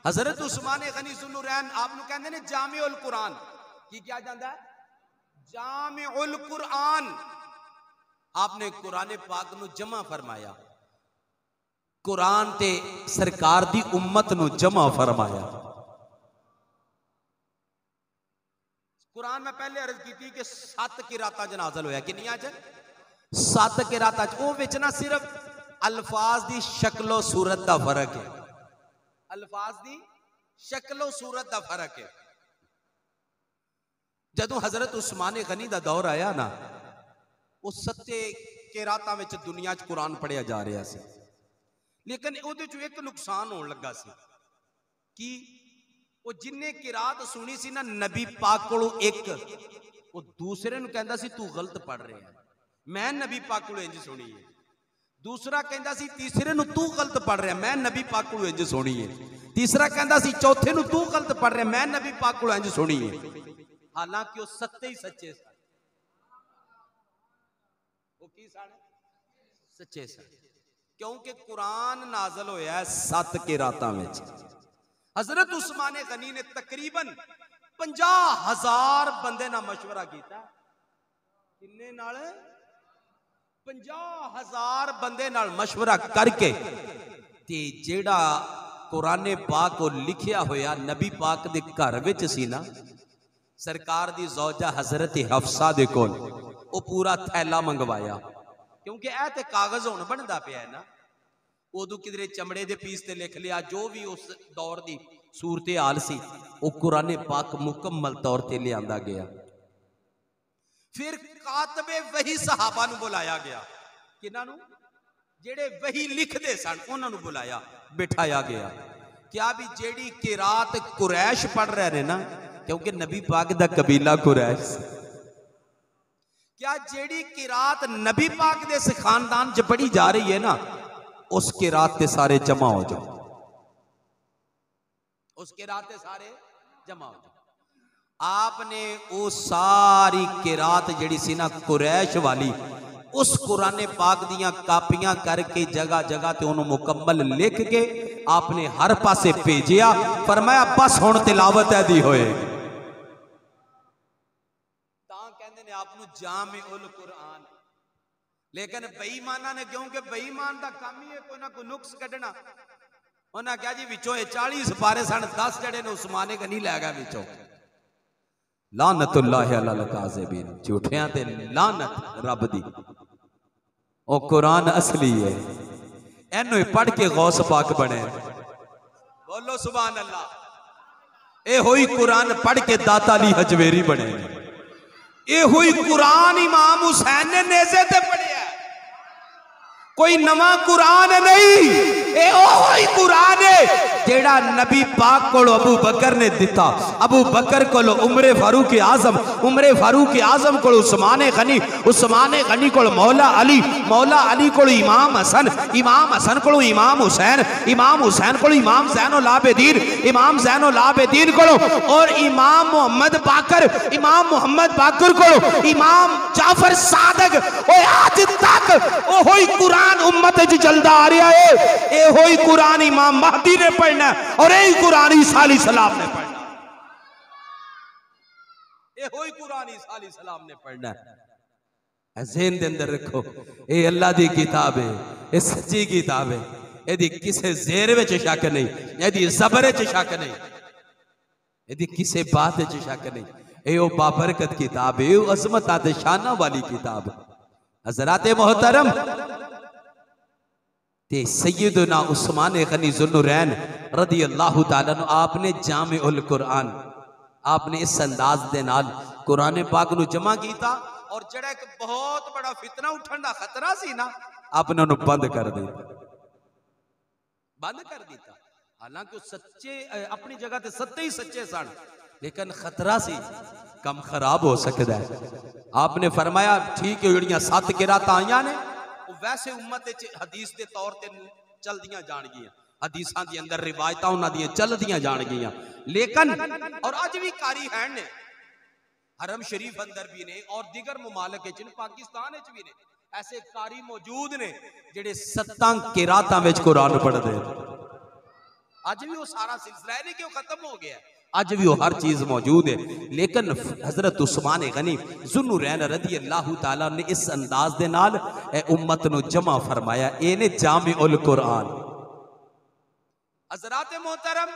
हजरत उस्मान गनी ज़ुन्नुरैन आपनु कहंदे ने जामिउल कुरान की क्या जांदा है, जामिउल कुरान। आपने कुरान पाक नु जमा फरमाया, कुरान ते सरकार दी उम्मत नु जमा फरमाया। कुरान में पहले अर्ज की थी कि 7 किराता च नाज़िल होया, किन्नियां च 7 किराता च। ओ विच ना सिर्फ अल्फाज दी शक्लो सूरत दा फर्क है, अल्फाज दी शक्लो सूरत दा फर्क है। जदों हजरत उस्मान गनी दा दौर आया ना, वो 7 किरातां विच दुनिया च कुरान पढ़िया जा रहा सी, लेकिन उहदे चों एक नुकसान होने लगा सी कि वो जिन्ने किरात सुनी सी ना नबी पाक कोलों एक, वो दूसरे नूं कहंदा सी तू गलत पढ़ रहा है, मैं नबी पाक कोलों इंज सुनी है। दूसरा कहंदा सी तीसरे नूं तू गलत पढ़ रहा, मैं नबी पाक कोलों इंज सुनी है। तीसरा कहंदा सी चौथे नूं तू गलत पढ़ रहा, मैं नबी पाक कोलों इंज सुनी है। हालांकि वो 7 ही सच्चे सन, वो की सन सच्चे सन, क्योंकि कुरान नाज़िल होया 7 किरातां विच। हजरत उस्मान गनी ने तकरीबन 50,000 बंदे नाल मशवरा किया, किन्ने नाल 50,000 बंदे नाल मशवरा करके ते जेड़ा कुरान पाक को लिखिया होया नबी पाक दे घर विच सी ना, सरकार दी ज़ौजा हजरत हफ्सा दे कोल वो पूरा थैला मंगवाया, क्योंकि ऐ ते कागज हुण बनदा पिया है ना, उदों किधरे चमड़े दे पीस ते लिख लिया, जो भी उस दौर दी सूरत हाल सी वो कुरान पाक मुकम्मल तौर ते लियांदा गया। फिर कातबे वही सहाबा नूं बुलाया गया, किन्हां नूं, जेड़े वही लिखदे सन उन्हां नूं बुलाया, बिठाया गया। क्या भी जेड़ी किरात कुरैश पढ़ रहे ने ना, क्योंकि नबी पाक दा कबीला कुरैश, क्या जेड़ी किरात नबी पाक दे इस खानदान च पढ़ी जा रही है ना, उस किरात ते सारे जमा हो जाओ, उस किरात ते सारे जमा हो जाओ। आपने वो सारी किरात जेड़ी सी ना कुरैश वाली, उस कुरान पाक दियां कापियां करके जगह जगह ते उन्होंने मुकम्मल लिख के आपने हर पासे भेजिया, फरमाया बस हुण तिलावत है दी होए। तां कहंदे ने आपनु जामिउल कुरान। लेकिन बेईमाना ने, क्योंकि बेईमान दा काम ही है कोई ना कोई नुक्स कढ़ना, उन्हें कहा जी विचों 40 सिपारे सन, 10 जड़े ने उस्मान गनी लै गया विचों। लानतुल्लाहि अलल काज़िबीन, झूठियां ते लानत रब दी। ओ कुरान असली है, एनू पढ़ के गौस पाक बने, बोलो सुभान अल्लाह। ए होई कुरान पढ़ के दाता अली हजवेरी बने, ए हुई कुरान इमाम हुसैन ने नेज़े ते पढ़िया, कोई नवा कुरान नहीं, ए ओही कुरान है जेड़ा नबी पाक को अबू बकर ने दिता, अबू बकर को उमरे फारूक आजम, उमरे फारूक आजम को उस्मान गनी, उस्मान गनी को मौला अली, मौला अली को इमाम हसन, इमाम हसन को इमाम हुसैन, इमाम हुसैन को इमाम ज़ैनुल आबिदीन, इमाम ज़ैनुल आबिदीन को और इमाम मोहम्मद बाकर, इमाम मोहम्मद बाकर को इमाम जाफर सादक। ओ आज तक ओ होई कुरान उम्मत च चलदा आ रहा है, ए होई कुरान इमाम महदी ने पढ़ना और यही कुरान ईसा अलैहिस्सलाम ने पढ़ना, ए होई कुरान ईसा अलैहिस्सलाम ने पढ़ना। ज़हन दे अंदर रखो, ए अल्लाह दी किताब है, ए सच्ची किताब है, एदी किसे ज़ेर विच शक नहीं, एदी ज़बर विच शक नहीं, एदी किसे बात विच शक नहीं। ए बाबरकत किताब है, अजमत आते शाना वाली किताब। हजरात मोहतरम ते सैयदना उस्मान गनी ज़ुन्नुरैन रदी अल्लाह तआला अन्हु आपने जामे उल कुरान आपने इस अंदाज दे नाल कुरान पाक नू जमा कीता और जड़ा एक बहुत बड़ा फितना उठन दा खतरा सी ना आपने उन्हें बंद कर दिया, बंद कर दिता। हालांकि सच्चे अपनी जगह ते सत्ते ही सच्चे सन, लेकिन खतरा सी कम खराब हो सकता है। आपने फरमाया ठीक है जड़ियां 7 किरात आईयां ने वैसे उम्मत हदीस के तौर पर चलदियां जान गियां, हदीसां दे अंदर रिवायत उन्हां दी चलदियां जान गियां, लेकिन और अज भी कारी है ने हरम शरीफ अंदर भी ने और दीगर मुमालिक च पाकिस्तान भी ने ऐसे कारी मौजूद ने जिहड़े 7 किरातां विच कुरान पढ़दे। अज भी वो सारा सिलसिला है नहीं कि वो खत्म हो गया, अज भी वो हर चीज मौजूद है। लेकिन हजरत उस्मान गनी ज़ुन्नुरैन रज़ी अल्लाह तआला ने इस अंदाज दे नाल उम्मत नू जमा फरमाया, इन्हें जामे उल कुरान। हजरात मोहतरम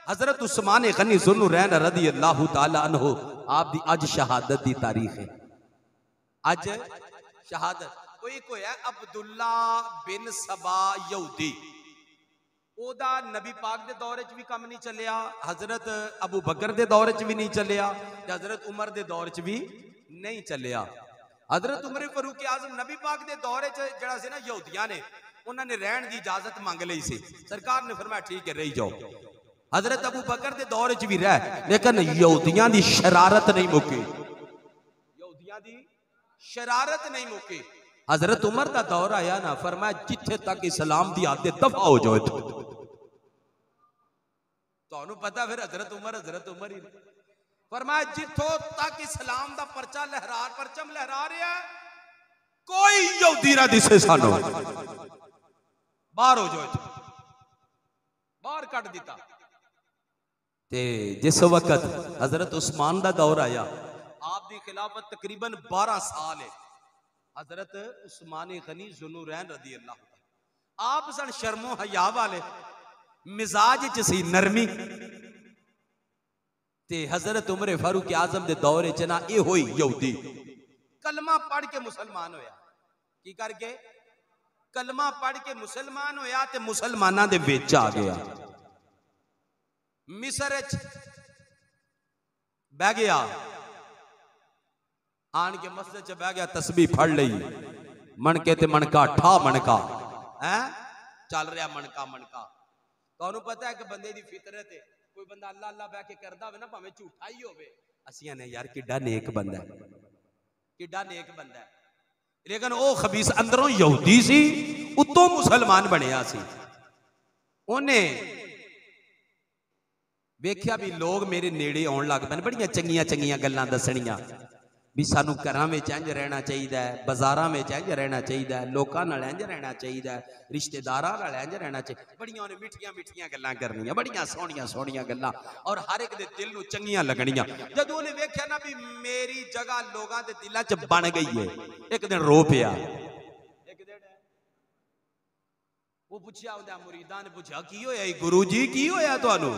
हजरत उस्मान गनी ज़ुन्नुरैन रज़ी अल्लाह तआला अन्हु आप दी अज शहादत दी तारीख है। अज शहादत कोई कोई है अब्दुल्ला बिन सबा यहूदी, ओदा नबी पाक दे दौर च भी कम नहीं चलिया, हजरत अबू बकर दे दौर च भी नहीं चलिया, हजरत उमर दे दौर च भी नहीं चलिया। हजरत उमर फारूक आजम नबी पाक दे दौर च जड़ा सी ना यहूदियां ने उन्होंने रहन की इजाजत मांग ली सी, सरकार ने फरमाया ठीक है रही जाओ। हजरत अबू बकर दे दौर च भी रह, लेकिन यहूदियां दी शरारत नहीं मुकी, यहूदियां दी शरारत नहीं मुकी। हजरत उमर का दौर आया ना, फरमाया जिथे तक इस्लाम की आदत दफा हो जाए। तो पता फिर हजरत उमर ही फरमाया जिथों तक इस्लाम का परचा लहरा परचम लहरा रहा है कोई यहूदी ना दिसे सानू, बाहर हो जाए, बाहर कट दिता। ते जिस वक्त हजरत उस्मान का दौर आया, आप दी खिलाफत तकरीबन 12 साल है। हजरत उस्मान गनी ज़ुन्नुरैन रज़ी अल्लाह तआला आप सन शर्मो हया वाले, मिजाज च सी नरमी। ते हजरत उमर फारूक आजम दे दौर च ना ये होई यहूदी कलमा पढ़ के मुसलमान होया, की करके कलमा पढ़ के मुसलमान होया ते मुसलमाना दे विच आ गया। मिस्र च बह गया, आन के मस्जिद च बह गया, तस्बीह फड़ ली, मनके ते मनका ठा मनका है चल रहा मनका मनका। तो पता है कि बंदे की फितरत है, कोई बंदा अल्लाह अल्लाह बह के करदा होवे ना भावें झूठा ही होवे, असियां ने यार किड्डा नेक बंदा है, किड्डा नेक बंदा है, लेकिन वो खबीस अंदरों यहूदी सी उत्तों मुसलमान बनया सी। उन्हें वेख्या भी लोग मेरे नेड़े आउण लग पैण, बड़ियां चंगियां चंगियां गल्लां दसणियां भी सानू घरां विच इंज रहना चाहिए, बाजारां विच इंज रहना चाहिए, लोकां नाल इंज रहना चाहिए, रिश्तेदारां नाल इंज रहना चाहिए, बड़ियां उन्हें मिठियां मिठियां गल्लां करनियां, बड़ियां सोहणियां सोहणियां गल्लां और हर एक दे दिल नू चंगियां लगणियां। जदों उन्हें वेख्या ना भी मेरी जगह लोगां दे दिलां च बन गई है, एक दिन रो पिया। एक दिन वो पुछया, उहदे मुरीदां ने पुछया की होया गुरु जी की होया तुहानू?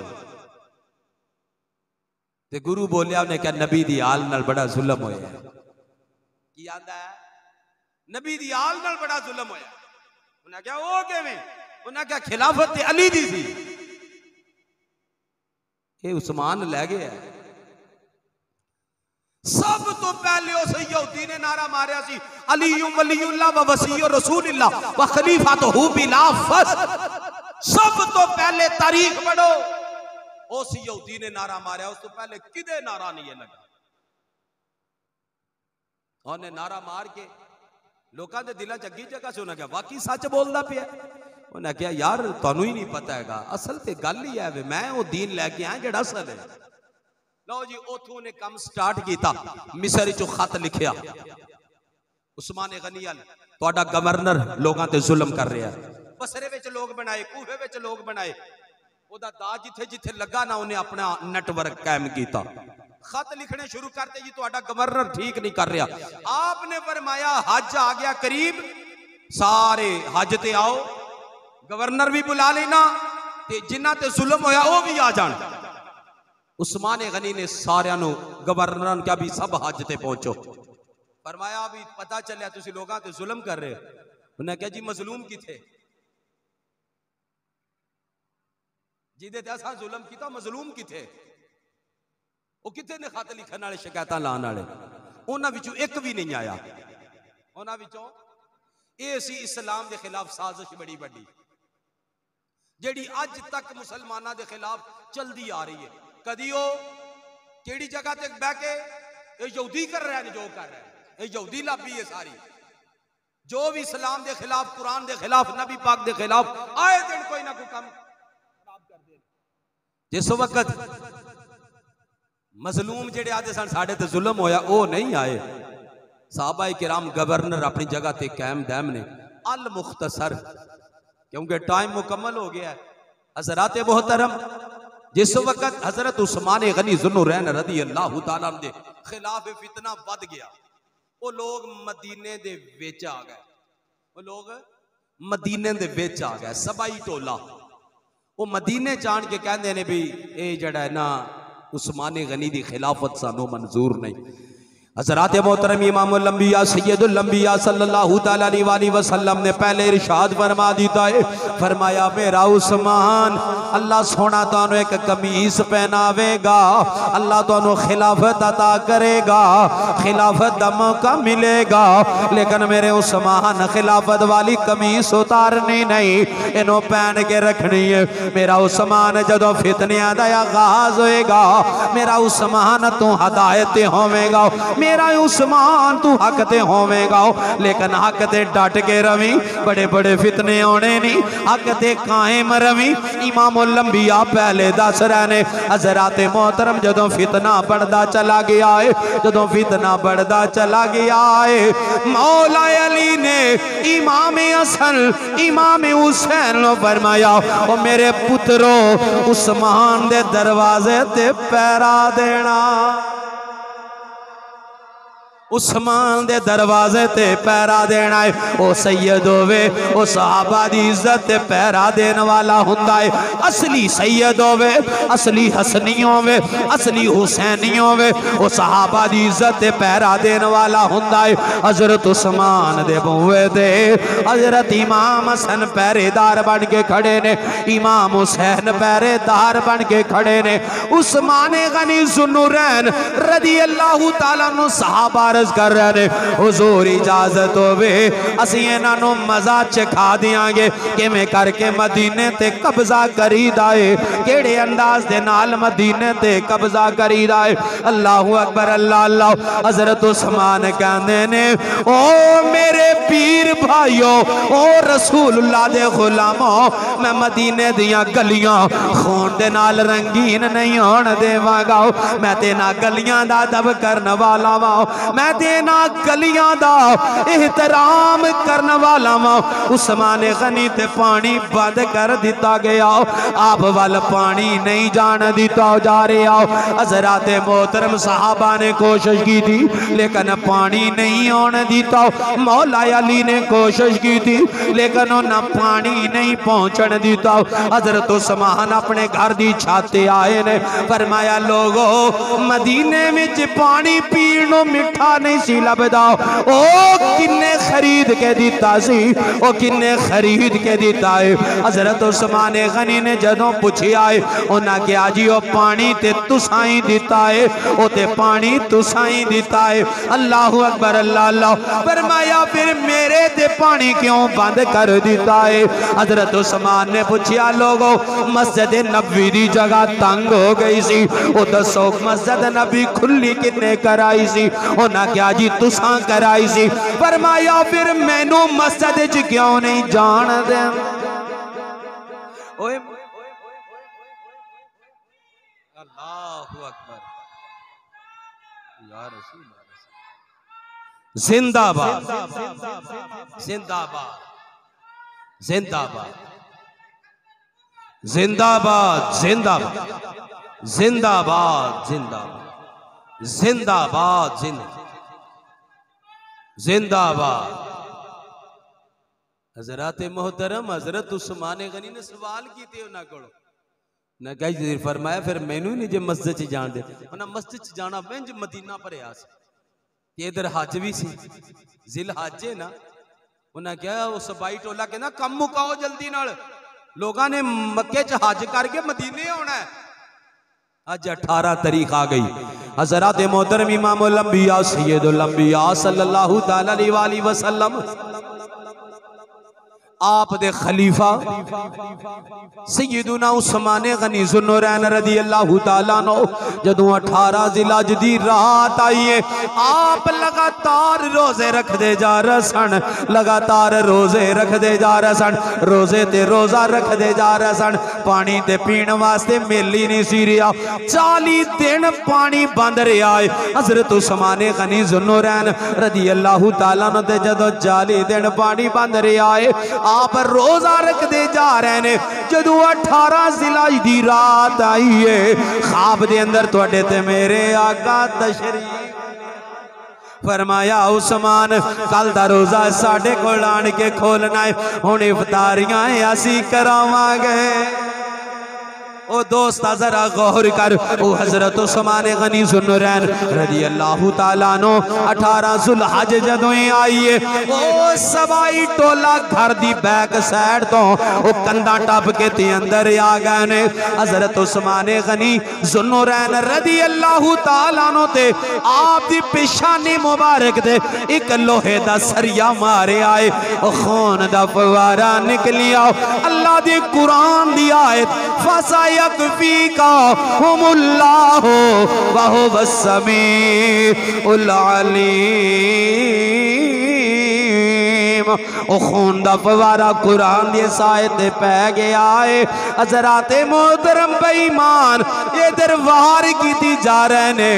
ते गुरु बोलिया, उन्हें क्या नबी दी आल नाल बड़ा जुल्म होया। की आंदा है? नबी दी आल नाल बड़ा जुल्म होया। उन्हें क्या ओ किवें? उन्हें क्या खिलाफत अली दी सी, ये उस्मान लै गया। सब तो पहले उस यहूदी ने नारा मारिया सी अली वलीउल्लाह व वसीयु रसूलिल्लाह व खलीफतहु बिला फस। सब तो पहले तारीख पढ़ो, उस यहूदी ने नारा मारिया, उस तो पहले किदे नारा नहीं है लगा। उन्हें नारा मार के लोगों के दिलों च अगी जगह से उन्हें क्या वाकई सच बोलता पिया। उन्हें क्या यार तुहानू ही नहीं पता है, असल तो गल ही है मैं वो दीन लैके आया जो असल है। लो जी उथों ने काम स्टार्ट किया, मिस्र चो खत लिखिया उस्मान गनी अल तुहाडा गवर्नर लोगों ते जुल्म कर रहा है। बसरे विच लोग बनाए, कूफे विच लोग बनाए, ओदा दाज जिथे जिथे लगा ना उन्हें अपना नेटवर्क कायम किया। खत लिखने शुरू करते जी तुहाडा गवर्नर ठीक नहीं कर रहा। आपने फरमाया हज आ गया करीब, सारे हज ते आओ, गवर्नर भी बुला लेना ते जिन्हां ते जुल्म होया वो भी आ जान। उस्मान गनी ने सारिया गवर्नर क्या भी सब हज ते पहुंचो, फरमाया भी पता चलिया तुसी लोगों ते जुल्म कर रहे हो। उन्हें कहा जी मजलूम किथे, जिदे ते असां जुल्म किया मजलूम किथे, वो किथे ने खत लिखण वाले शिकायत लाने वाले, उन्हां विचों एक भी नहीं आया। उन्हां विचों ये सी इस्लाम के खिलाफ साजिश बड़ी बड़ी जिहड़ी अज तक मुसलमानों के खिलाफ चलती आ रही है। कदी वो केड़ी जगह ते बह के यहूदी कर रहे हैं, जो कर रहे हैं यहूदी लाबी है सारी, जो भी इस्लाम के खिलाफ, कुरान के खिलाफ, नबी पाक के खिलाफ आए दिन कोई ना कोई काम खराब कर दे। जिस वक्त मजलूम जेड़े आते सन साढ़े ते जुल्म होया, वो नहीं आए। साहबा किराम गवर्नर अपनी जगह ते कायम दायम ने। अल मुख्तसर, क्योंकि टाइम मुकम्मल हो गया है। हजरात मोहतरम, जिस वक्त हजरत उस्मान गनी ज़ुन्नुरैन रज़ी अल्लाह तआला दे खिलाफ फितना बद गया, वो लोग मदीने दे विच आ गए, वो लोग मदीने दे विच आ गए। सबाई टोला वो मदीने जान के कहते हैं भी ये जड़ा है ना उस्मान गनी दी खिलाफत सानू मंजूर नहीं। हज़रात मोहतरम इमामुल अंबिया सैयदुल अंबिया सल्लल्लाहु तआला अलैहि वसल्लम ने पहले इरशाद फरमा दिता है, फरमाया मेरा उस्मान अल्लाह सोना तुहानू एक कमीज पहनावेगा, अल्लाह तुहानू खिलाफत अता करेगा, खिलाफत दा मौका मिलेगा, लेकिन मेरे उस्मान खिलाफत वाली कमीज उतारनी नहीं, इन्हों पहन के रखनी है। मेरा उस्मान जदों फितनियां दा आगाज होएगा, मेरा उस्मान तू हदायत होवेगा, मेरा उस्मान तू हक ते होवेगा, लेकिन हक ते डट के रवी, बड़े बड़े फितने आने नहीं, हक ते कायम रवी। इमामुल अंबिया पहले दस रहे ने। हज़रात मोहतरम जदों फितना बढ़ता चला गया है, जदों फितना बढ़ता चला गया है, मौला अली ने इमाम हसन इमाम हुसैन नो फरमाया, ओ मेरे पुत्रो उस्मान दे दरवाजे ते पैरा देना, उस्मान दे दरवाजे ते पैरा देना है। ओ सैयद होवे, ओ सहाबा दी इज्जत ते पैरा देने वाला हुंदा है। असली सैयद होवे, असली हसनी होवे, असली हुसैनी होवे, ओ सहाबा दी इज्जत ते पैरा देने वाला हुंदा है। हजरत उस्मान दे बूहे ते हजरत इमाम हसन पहरेदार बन के खड़े ने, इमाम हुसैन पहरेदार बन के खड़े ने। उस्मान गनी ज़ुन्नुरैन रज़ी अल्लाह तआला अन्हु सहाबा कर रहे ने, हुजूर इजाजत होवे असी इन्हां मजा चखा दियांगे किवें करके मदीने ते कब्जा करीदा है, केड़े अंदाज दे नाल मदीने ते कब्जा करीदा है। अल्लाहु अकबर, अल्लाह अल्लाह। हजरत उस्मान कहंदे ने, ओ मेरे पीर भाइयों, ओ रसूलुल्लाह दे गुलामों, मैं मदीने दियां गलियां खून दे नाल रंगीन नहीं होण देवांगा, मैं ते ना गलियां दा अदब करन वाला वा, मैं देना गलियां दा एहतराम करने वाला वा। उस्मान गनी ते पानी बंद कर दिता गया, आप वाल पानी नहीं जान दिता जा रहा। हज़रात मोहतरम साहबा ने कोशिश की थी लेकिन पानी नहीं आने दिता, मौला अली ने कोशिश की थी लेकिन उन्हें पानी नहीं पहुंचने दिता। हजरत उस्मान अपने घर की छत आए ने, फरमाया लोगो मदीने में पानी पीनो मिठा नहीं सी लभदा, ओ किन्ने खरीद के दिता सी, ओ किन्ने खरीद के दिता है। हजरत उस्मान गनी ने जदों पूछा है, उन्हें कहा जी ओ पानी ते तुसाई दिता है, ओ ते पानी तुसाई दिता है। अल्लाहु अकबर, अल्लाह अल्लाह। फरमाया फिर मेरे ते पानी क्यों बंद कर दिता है? हजरत उस्मान ने पूछा लोगो मस्जिद नबी दी जगह तंग हो गई सी, ओ दसो मस्जिद नबी खुली किन्ने कराई सी? उन्हें क्या जी तुसा कराई सी। फरमाया फिर मैनू मस्जिद च क्यों नहीं जान दे? अल्लाहु अकबर, या रसूल जिंदाबाद जिंदाबाद जिंदाबाद जिंदाबाद जिंदाबाद जिंदाबाद जिंदाबाद जिंदाबाद जिंदाबाद। हजरत मोहतरम हजरत उस्मान गनी ने सवाल किए उन्होंने को, ने कई फरमाया फिर मैनू नहीं जे मस्जिद च जान दे। उन्हें मस्जिद च जाना बेंज मदीना भरिया सी, इधर हज भी सी, जिल हज है ना। उन्हें क्या उस बाई टोला कहना कम मुकाओ जल्दी नाल, लोगों ने मक्के च हज करके मदीने आना है। आज 18 तारीख आ गई। हज़रात मोहतरम इमामुल अंबिया सय्यदुल अंबिया सल्लल्लाहु तआला अलैहि वसल्लम आप दे खलीफा सय्यदुना उस्मान गनी ज़ुन्नुरैन रज़ी अल्लाहु ताला अन्हु जदों 18 ज़िलहज दी रात आई है, आप लगातार रोजे रखते जा रहे सन, लगातार रोजे रखते जा रहे सन, रोजे ते रोजा रखते जा रहे सन। पानी ते पीण वास्ते मिल ही नहीं सी रहा, 40 दिन पानी बंद रहा है। हज़रत उस्मान गनी ज़ुन्नुरैन रज़ी अल्लाहु ताला अन्हु ते जदों 40 दिन पानी बंद रहा है, आप रोजा रखते जा रहे ने। जदों 18 ज़िलहज दी रात आई है, ख्वाब दे अंदर तुहाडे ते मेरे आका तशरीफ फरमाया उस्मान कल दा रोजा साडे कोल आण के खोलना है, हुण इफ्तारियां असीं करावांगे। ओ दोस्त जरा गौर कर, ओ हजरत उस्मान गनी ज़ुन्नुरैन रज़ी अल्लाहु ताला अन्हु 18 ज़ुल्हज जदों आई है, ओ सबाई टोला घर दी बैक साइड तो ओ कंधा टप के ते अंदर आ गए ने। हजरत उस्मान गनी ज़ुन्नुरैन रज़ी अल्लाहु ताला अन्हु ते आप दी पेशानी मुबारक ते एक लोहे दा सरिया मारे आए, ओ खून दा फवारा निकलिया। अल्लाह दी कुरान दी आयत फसा यकफीका हुमुल्लाहु व हुवस समीउल अलीम। ओ खून दा फवारा कुरान दी आयत ते पै गया है। हज़रात मोहतरम बेईमान इधर वार की जा रहे ने,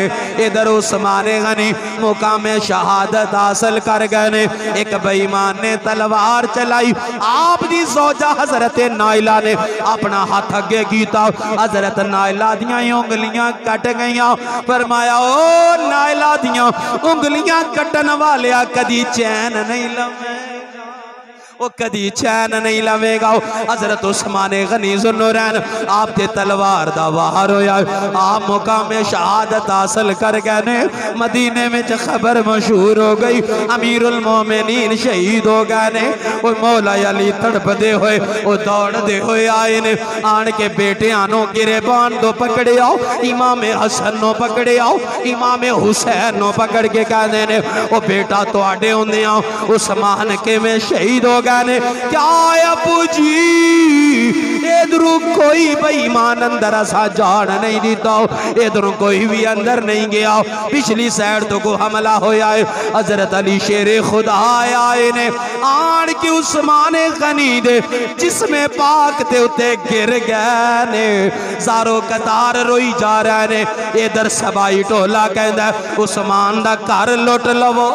इधर उस्मान गनी मुकामे शहादत हासिल कर गए ने। एक बेईमान ने तलवार चलाई, आप दी ज़ौजा हज़रत नाइला ने अपना हाथ अगे कीता, हज़रत नाइला दियां उंगलियां कट गईयां। फरमाया ओ नाइला दियां उंगलियां कटन वालिया कदी चैन नहीं लवे, वो कदी चैन नहीं लवेगा। हज़रत उस्मान गनी ज़ुन्नुरैन आप ते तलवार दा वार होया, आप मुकामे शहादत हासिल कर गए ने। मदीने में खबर मशहूर हो गई, अमीरुल मोमिनीन शहीद हो गए ने। वो मौला अली तड़पदे हुए वो दौड़ते हुए आए ने, आन के बेटियां नो गिरेबान तो पकड़े आओ, इमाम हसन नो पकड़े आओ, इमाम हुसैन नो पकड़ के कहते ने वो बेटा तुहाडे होंदे आ उस्मान किवें शहीद हो ने। क्या अबू जी इधरों कोई बेईमान अंदर असा जान नहीं दिता, इधरों कोई भी अंदर नहीं गया, पिछली साइड तो को हमला होया है। हज़रत अली शेरे खुदा आए ने, आन के उस्मान गनी दे जिसमें पाक ते उते गिर गए ने, सारो कतार रोई जा रहे ने। इधर सबाई टोला कहंदा उस्मान दा घर लुट लवो,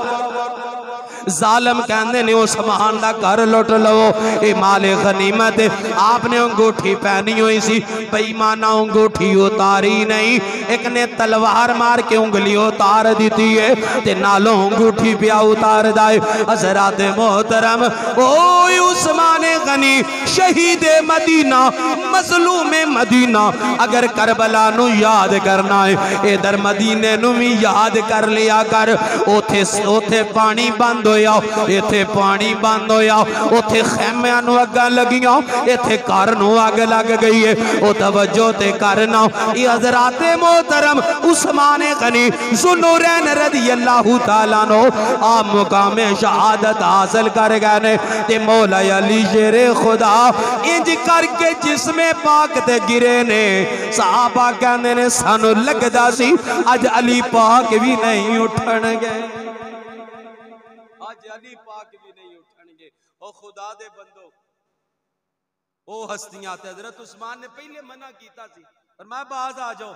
जालम कहते ने उस्मान दा घर लुट लो, ये माले गनीमत। आपने अंगूठी पहनी हुई सी, बेईमाना अंगूठी उतारी नहीं, एक ने तलवार मार के उंगली उतार दी है ते नालों अंगूठी पिया उतार दाए। हज़रात मोहतरम ओ उस्मान गनी शहीद मदीना मज़लूम मदीना, अगर करबला नू याद करना है इधर मदीने नू भी याद कर लिया कर। ओथे ओथे पानी बंद इथे पानी बंद होया, उथे खैमियां नू अग्गां लगियां, इथे घर नू अग लग गई है। ओ तवज्जो ते करना, ये हज़रात मोहतरम उस्मान गनी ज़ुन्नुरैन रज़ी अल्लाहु ताला अन्हु आप मुकामे शहादत हासिल कर गए ने। ते मौला अली शेरे खुदा इंज करके जिसमें पाक ते गिरे ने, सहाबा कहंदे ने सानू लगदा सी अज अली पाक भी नहीं उठणगे, अली पाक भी नहीं उठणगे। ओ खुदा दे बंदो, ओ हस्तियां ते हज़रत उस्मान ने पहले मना कीता सी, पर मैं बाज आ जाओ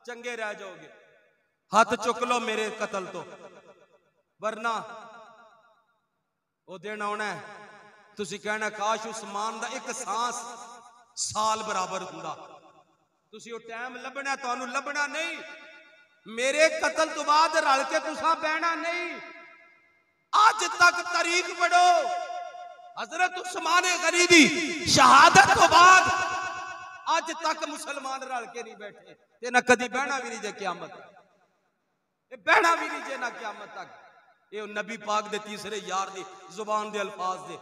चंगे रह जाओगे, हाथ चुक लो मेरे कतल तो, वरना वो दिन आना है तुसी कहना काश उस्मान दा एक सांस साल बराबर हुंदा। तुसी वो टाइम लभना, तुहानू लभना नहीं, मेरे कतल तो बाद रल के तुसा बहना नहीं। आज तक तारीख पढ़ो, हज़रत उस्मान गनी दी शहादत तो बाद अज तक मुसलमान रल के नहीं बैठे ते ना कदी बहना भी नहीं जे क़यामत तक, बहना भी नहीं जे ना क़यामत तक। ये नबी पाक दे तीसरे यार दी जुबान दे अल्फाज दे।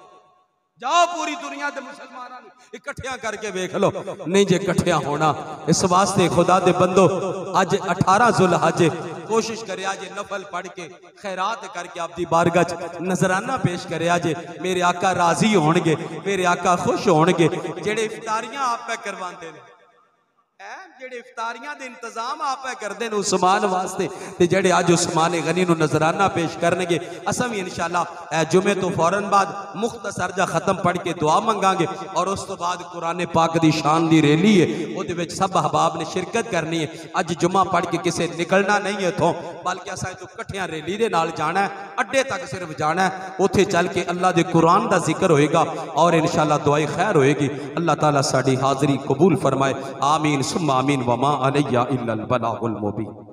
जाओ पूरी दुनिया के मुसलमानों इकट्ठिया करके वेख लो, नहीं जे इकट्ठिया होना। इस वास्ते खुदा दे बंदो अज 18 जुलहज कोशिश करे जे नफल पढ़ के खैरात करके आपकी बारगाह च नजराना पेश करे जे। मेरे आका राजी होणगे, मेरे आका खुश होणगे। जेड़े इफ्तारियां आप पे करवाते हैं, जेड़े इफ्तारियां दे इंतजाम आप करते हैं उस्मान वास्ते, ते जेड़े अज उस्मान गनी नूं नजराना पेश करनगे, असां भी इंशाअल्लाह जुमे तो फौरन बाद मुख्तसर जा खत्म पढ़ के दुआ मंगांगे और उस तो बाद कुरान पाक दी शान दी रैली है, उहदे विच सब अहबाब ने शिरकत करनी है। अज जुमा पढ़ के किसे निकलना नहीं है इथों, बल्कि असां इथों इकट्ठियां रैली दे नाल जाना है, अड्डे तक सिर्फ जाना है। उत्थे चल के अल्लाह दे कुरान दा जिक्र होएगा और इंशाअल्लाह दुआई खैर होएगी। अल्लाह ताला साडी हाज़री कबूल फरमाए। आमीन सुम्मा आमीन। वमा अलैया इल्लल बलागुल मुबीन।